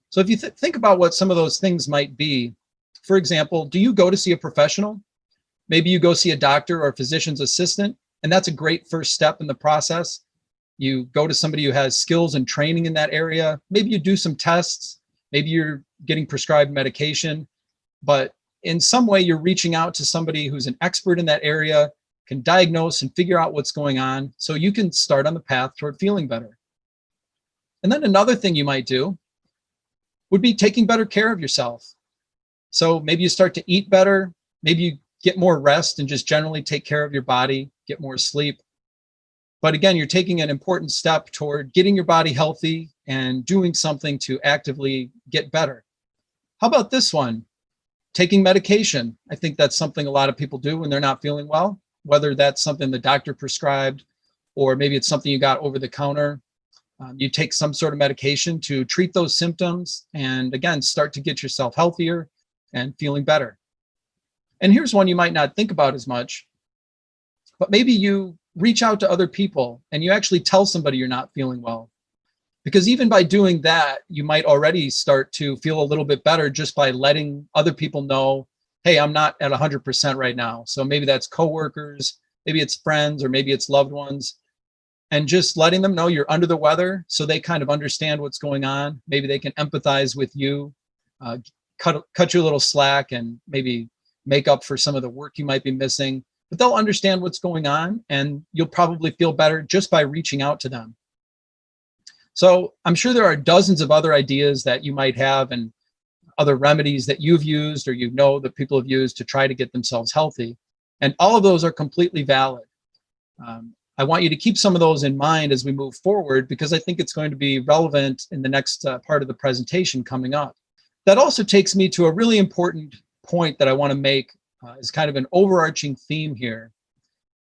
So if you think about what some of those things might be, for example, do you go to see a professional? Maybe you go see a doctor or a physician's assistant, and that's a great first step in the process. You go to somebody who has skills and training in that area. Maybe you do some tests. Maybe you're getting prescribed medication. But in some way you're reaching out to somebody who's an expert in that area, can diagnose and figure out what's going on, so you can start on the path toward feeling better. And then another thing you might do would be taking better care of yourself. So maybe you start to eat better, maybe you get more rest and just generally take care of your body, get more sleep. But again, you're taking an important step toward getting your body healthy and doing something to actively get better. How about this one? Taking medication. I think that's something a lot of people do when they're not feeling well, whether that's something the doctor prescribed or maybe it's something you got over the counter. You take some sort of medication to treat those symptoms and again, start to get yourself healthier and feeling better. And here's one you might not think about as much, but maybe you reach out to other people and you actually tell somebody you're not feeling well. Because even by doing that, you might already start to feel a little bit better just by letting other people know, hey, I'm not at 100% right now. So maybe that's coworkers, maybe it's friends, or maybe it's loved ones. And just letting them know you're under the weather so they kind of understand what's going on. Maybe they can empathize with you, cut you a little slack and maybe make up for some of the work you might be missing. But they'll understand what's going on and you'll probably feel better just by reaching out to them. So I'm sure there are dozens of other ideas that you might have and other remedies that you've used or you know that people have used to try to get themselves healthy. And all of those are completely valid. I want you to keep some of those in mind as we move forward because I think it's going to be relevant in the next part of the presentation coming up. That also takes me to a really important point that I want to make as kind of an overarching theme here,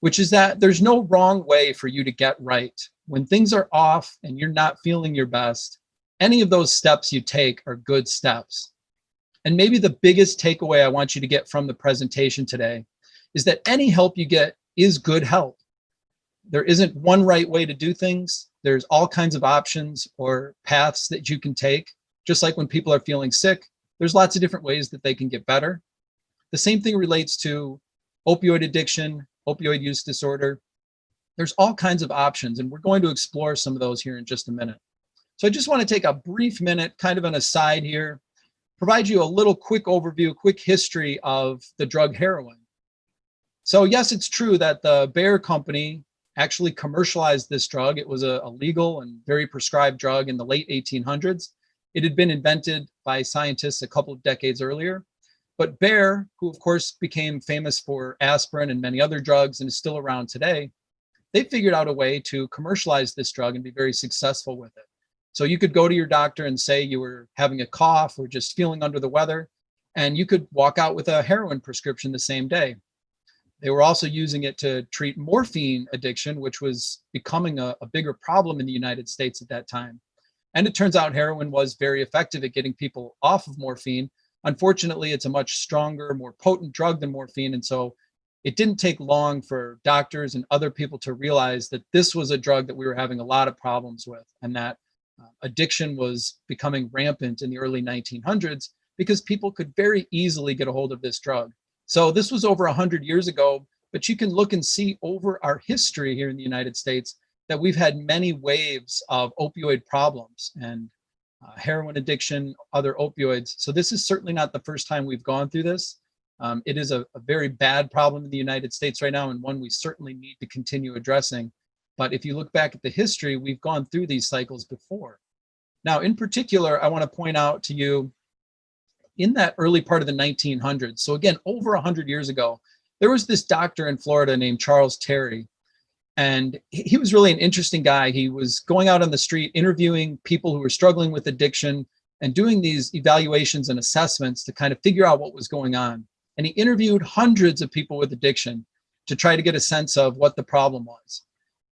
which is that there's no wrong way for you to get right. When things are off and you're not feeling your best, any of those steps you take are good steps. And maybe the biggest takeaway I want you to get from the presentation today is that any help you get is good help. There isn't one right way to do things. There's all kinds of options or paths that you can take. Just like when people are feeling sick, there's lots of different ways that they can get better. The same thing relates to opioid addiction, opioid use disorder. There's all kinds of options, and we're going to explore some of those here in just a minute. So I just want to take a brief minute, kind of an aside here, provide you a little quick overview, quick history of the drug heroin. So yes, it's true that the Bayer company actually commercialized this drug. It was a legal and very prescribed drug in the late 1800s. It had been invented by scientists a couple of decades earlier. But Bayer, who of course became famous for aspirin and many other drugs and is still around today, they figured out a way to commercialize this drug and be very successful with it. So you could go to your doctor and say you were having a cough or just feeling under the weather, and you could walk out with a heroin prescription the same day. They were also using it to treat morphine addiction, which was becoming a bigger problem in the United States at that time. And it turns out heroin was very effective at getting people off of morphine. Unfortunately, it's a much stronger, more potent drug than morphine. And so it didn't take long for doctors and other people to realize that this was a drug that we were having a lot of problems with, and that addiction was becoming rampant in the early 1900s because people could very easily get a hold of this drug. So this was over 100 years ago, but you can look and see over our history here in the United States that we've had many waves of opioid problems and heroin addiction, other opioids. So this is certainly not the first time we've gone through this. It is a very bad problem in the United States right now, and one we certainly need to continue addressing. But if you look back at the history, we've gone through these cycles before. Now, in particular, I want to point out to you, in that early part of the 1900s, so again, over 100 years ago, there was this doctor in Florida named Charles Terry. And he was really an interesting guy. He was going out on the street, interviewing people who were struggling with addiction and doing these evaluations and assessments to kind of figure out what was going on. And he interviewed hundreds of people with addiction to try to get a sense of what the problem was.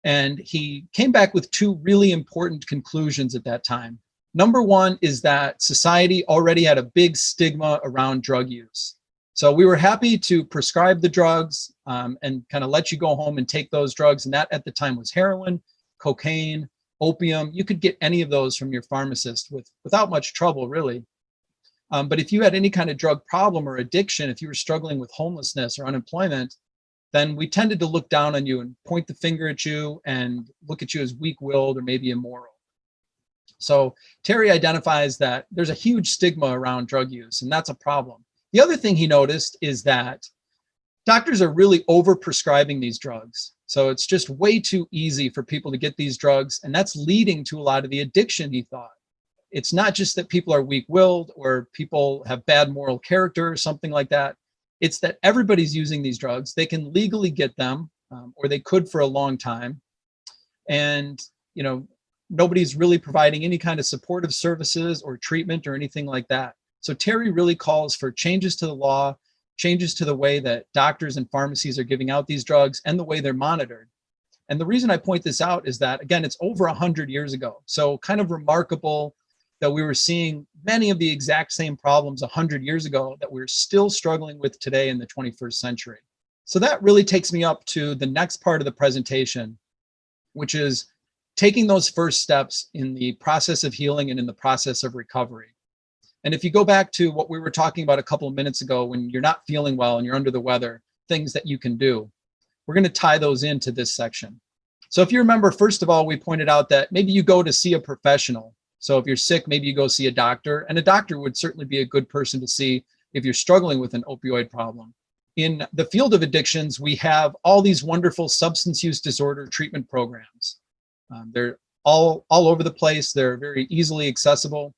And he came back with two really important conclusions at that time. Number one is that society already had a big stigma around drug use. So we were happy to prescribe the drugs and kind of let you go home and take those drugs. And that at the time was heroin, cocaine, opium. You could get any of those from your pharmacist without much trouble, really. But if you had any kind of drug problem or addiction, if you were struggling with homelessness or unemployment, then we tended to look down on you and point the finger at you and look at you as weak-willed or maybe immoral. So Terry identifies that there's a huge stigma around drug use, and that's a problem. The other thing he noticed is that doctors are really overprescribing these drugs. So it's just way too easy for people to get these drugs, and that's leading to a lot of the addiction, he thought. It's not just that people are weak-willed or people have bad moral character or something like that. It's that everybody's using these drugs. They can legally get them, or they could for a long time. And, nobody's really providing any kind of supportive services or treatment or anything like that. So Terry really calls for changes to the law, changes to the way that doctors and pharmacies are giving out these drugs and the way they're monitored. And the reason I point this out is that, again, it's over 100 years ago. So kind of remarkable that we were seeing many of the exact same problems 100 years ago that we're still struggling with today in the 21st century. So that really takes me up to the next part of the presentation, which is taking those first steps in the process of healing and in the process of recovery. And if you go back to what we were talking about a couple of minutes ago, when you're not feeling well and you're under the weather, things that you can do, we're going to tie those into this section. So if you remember, first of all, we pointed out that maybe you go to see a professional. So if you're sick, maybe you go see a doctor, and a doctor would certainly be a good person to see if you're struggling with an opioid problem. In the field of addictions, we have all these wonderful substance use disorder treatment programs. They're all over the place. They're very easily accessible.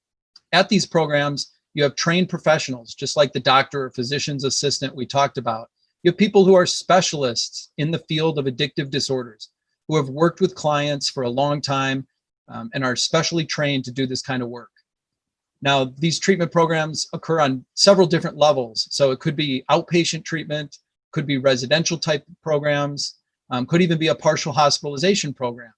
At these programs, you have trained professionals, just like the doctor or physician's assistant we talked about. You have people who are specialists in the field of addictive disorders, who have worked with clients for a long time and are specially trained to do this kind of work. Now, these treatment programs occur on several different levels. So it could be outpatient treatment, could be residential type programs, could even be a partial hospitalization program.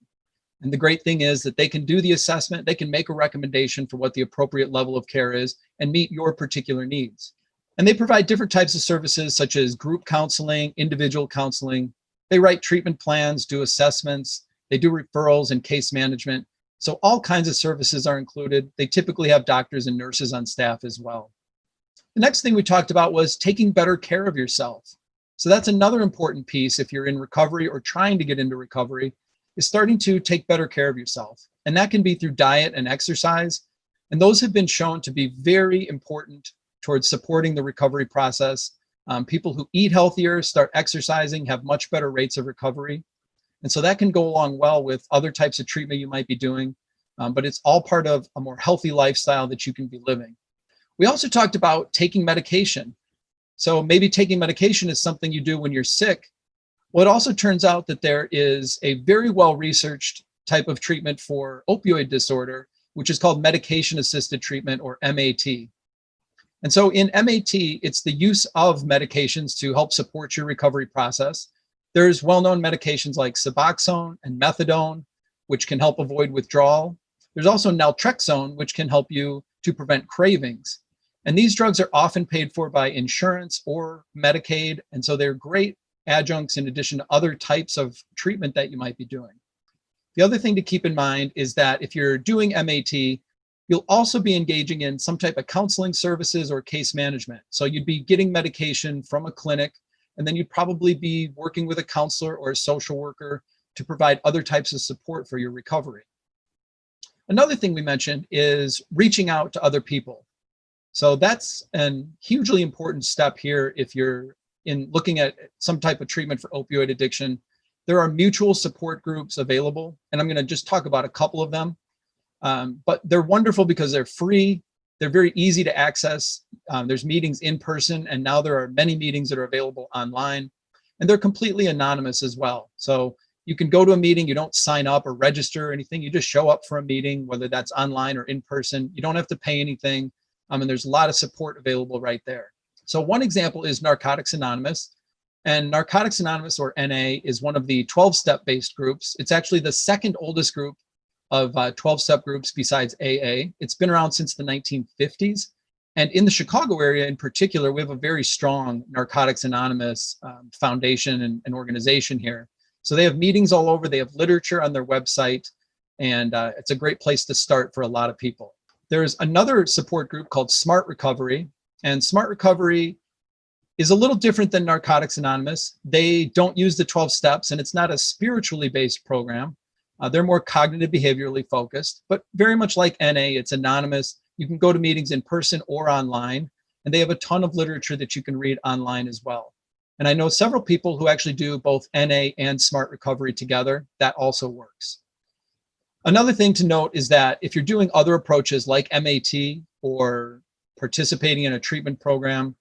And the great thing is that they can do the assessment, they can make a recommendation for what the appropriate level of care is and meet your particular needs. And they provide different types of services such as group counseling, individual counseling. They write treatment plans, do assessments, they do referrals and case management. So all kinds of services are included. They typically have doctors and nurses on staff as well. The next thing we talked about was taking better care of yourself. So that's another important piece if you're in recovery or trying to get into recovery, is starting to take better care of yourself. And that can be through diet and exercise. And those have been shown to be very important towards supporting the recovery process. People who eat healthier, start exercising, have much better rates of recovery. And so that can go along well with other types of treatment you might be doing, but it's all part of a more healthy lifestyle that you can be living. We also talked about taking medication. So maybe taking medication is something you do when you're sick. Well, it also turns out that there is a very well-researched type of treatment for opioid disorder, which is called medication-assisted treatment, or MAT. And so in MAT, it's the use of medications to help support your recovery process. There's well-known medications like Suboxone and Methadone, which can help avoid withdrawal. There's also naltrexone, which can help you to prevent cravings. And these drugs are often paid for by insurance or Medicaid, and so they're great adjuncts in addition to other types of treatment that you might be doing. The other thing to keep in mind is that if you're doing MAT, you'll also be engaging in some type of counseling services or case management. So you'd be getting medication from a clinic, and then you'd probably be working with a counselor or a social worker to provide other types of support for your recovery. Another thing we mentioned is reaching out to other people. So that's a hugely important step here if you're in looking at some type of treatment for opioid addiction. There are mutual support groups available, and I'm going to just talk about a couple of them. But they're wonderful because they're free. They're very easy to access. There's meetings in person, and now there are many meetings that are available online, and they're completely anonymous as well. So you can go to a meeting, you don't sign up or register or anything. You just show up for a meeting, whether that's online or in person. You don't have to pay anything, and there's a lot of support available right there. So one example is Narcotics Anonymous. And Narcotics Anonymous, or NA, is one of the 12-step based groups. It's actually the second oldest group of 12-step groups besides AA. It's been around since the 1950s. And in the Chicago area in particular, we have a very strong Narcotics Anonymous foundation and organization here. So they have meetings all over. They have literature on their website. And it's a great place to start for a lot of people. There's another support group called Smart Recovery. And Smart Recovery is a little different than Narcotics Anonymous. They don't use the 12 steps, and it's not a spiritually based program. They're more cognitive behaviorally focused, but very much like NA, it's anonymous. You can go to meetings in person or online, and they have a ton of literature that you can read online as well. And I know several people who actually do both NA and Smart Recovery together. That also works. Another thing to note is that if you're doing other approaches like MAT or participating in a treatment program,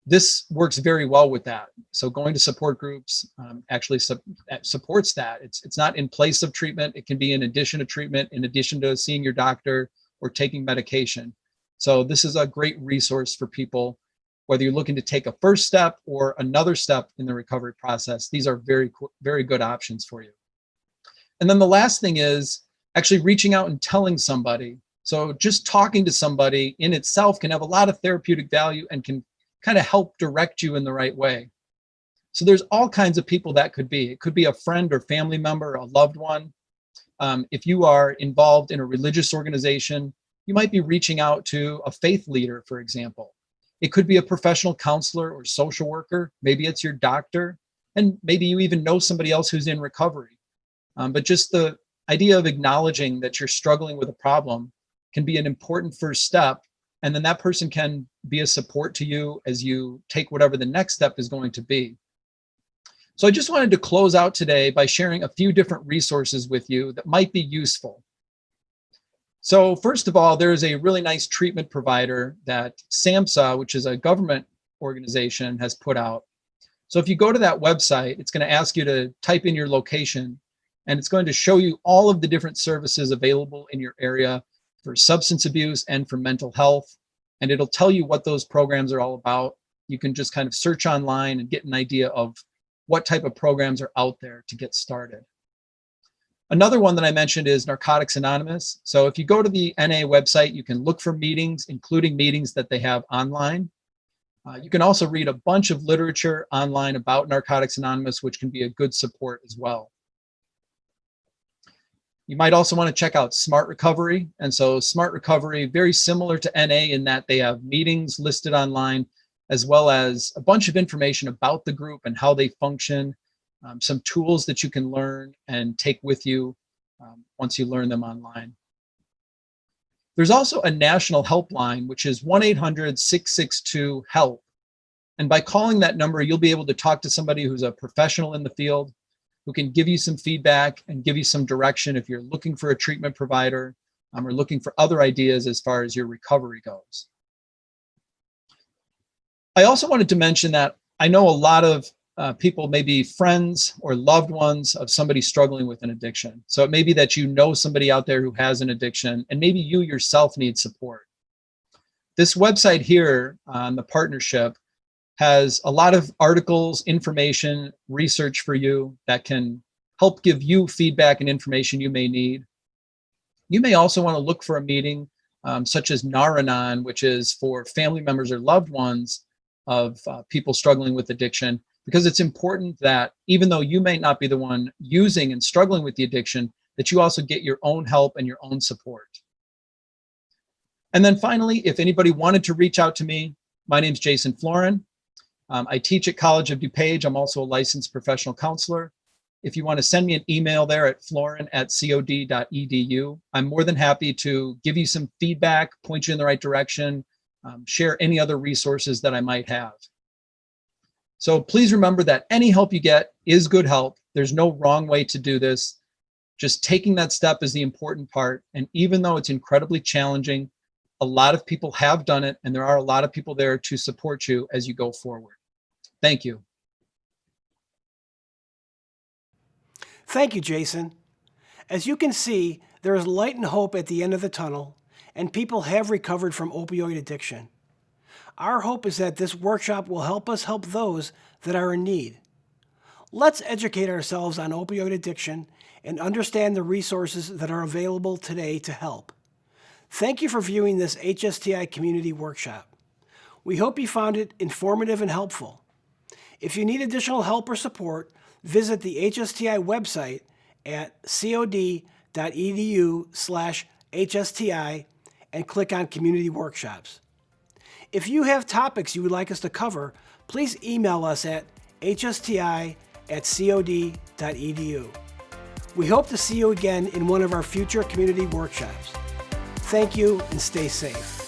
this works very well with that. So going to support groups actually supports that. It's not in place of treatment. It can be in addition to treatment, in addition to seeing your doctor or taking medication. So this is a great resource for people, whether you're looking to take a first step or another step in the recovery process. These are very good options for you. And then the last thing is actually reaching out and telling somebody. So just talking to somebody in itself can have a lot of therapeutic value and can kind of help direct you in the right way. So there's all kinds of people that could be. It could be a friend or family member, a loved one. If you are involved in a religious organization, you might be reaching out to a faith leader, for example. It could be a professional counselor or social worker. Maybe it's your doctor, and maybe you even know somebody else who's in recovery. But just the idea of acknowledging that you're struggling with a problem can be an important first step. And then that person can be a support to you as you take whatever the next step is going to be. So I just wanted to close out today by sharing a few different resources with you that might be useful. So first of all, there is a really nice treatment provider that SAMHSA, which is a government organization, has put out. So if you go to that website, it's going to ask you to type in your location, and it's going to show you all of the different services available in your area for substance abuse and for mental health. And it'll tell you what those programs are all about. You can just kind of search online and get an idea of what type of programs are out there to get started. Another one that I mentioned is Narcotics Anonymous. So if you go to the NA website, you can look for meetings, including meetings that they have online. You can also read a bunch of literature online about Narcotics Anonymous, which can be a good support as well. You might also want to check out Smart Recovery. And so Smart Recovery, very similar to NA in that they have meetings listed online, as well as a bunch of information about the group and how they function, some tools that you can learn and take with you once you learn them online. There's also a national helpline, which is 1-800-662-HELP. And by calling that number, you'll be able to talk to somebody who's a professional in the field, who can give you some feedback and give you some direction if you're looking for a treatment provider or looking for other ideas as far as your recovery goes. I also wanted to mention that I know a lot of people may be friends or loved ones of somebody struggling with an addiction. So it may be that you know somebody out there who has an addiction, and maybe you yourself need support. This website here on the partnership has a lot of articles, information, research for you that can help give you feedback and information you may need. You may also want to look for a meeting such as Narcan, which is for family members or loved ones of people struggling with addiction, because it's important that even though you may not be the one using and struggling with the addiction, that you also get your own help and your own support. And then finally, if anybody wanted to reach out to me, my name's Jason Florin. I teach at College of DuPage. I'm also a licensed professional counselor. If you want to send me an email there at florin@cod.edu, I'm more than happy to give you some feedback, point you in the right direction, share any other resources that I might have. So please remember that any help you get is good help. There's no wrong way to do this. Just taking that step is the important part. And even though it's incredibly challenging, a lot of people have done it, and there are a lot of people there to support you as you go forward. Thank you. Thank you, Jason. As you can see, there is light and hope at the end of the tunnel, and people have recovered from opioid addiction. Our hope is that this workshop will help us help those that are in need. Let's educate ourselves on opioid addiction and understand the resources that are available today to help. Thank you for viewing this HSTI Community Workshop. We hope you found it informative and helpful. If you need additional help or support, visit the HSTI website at cod.edu/HSTI and click on Community Workshops. If you have topics you would like us to cover, please email us at hsti@cod.edu. We hope to see you again in one of our future community workshops. Thank you and stay safe.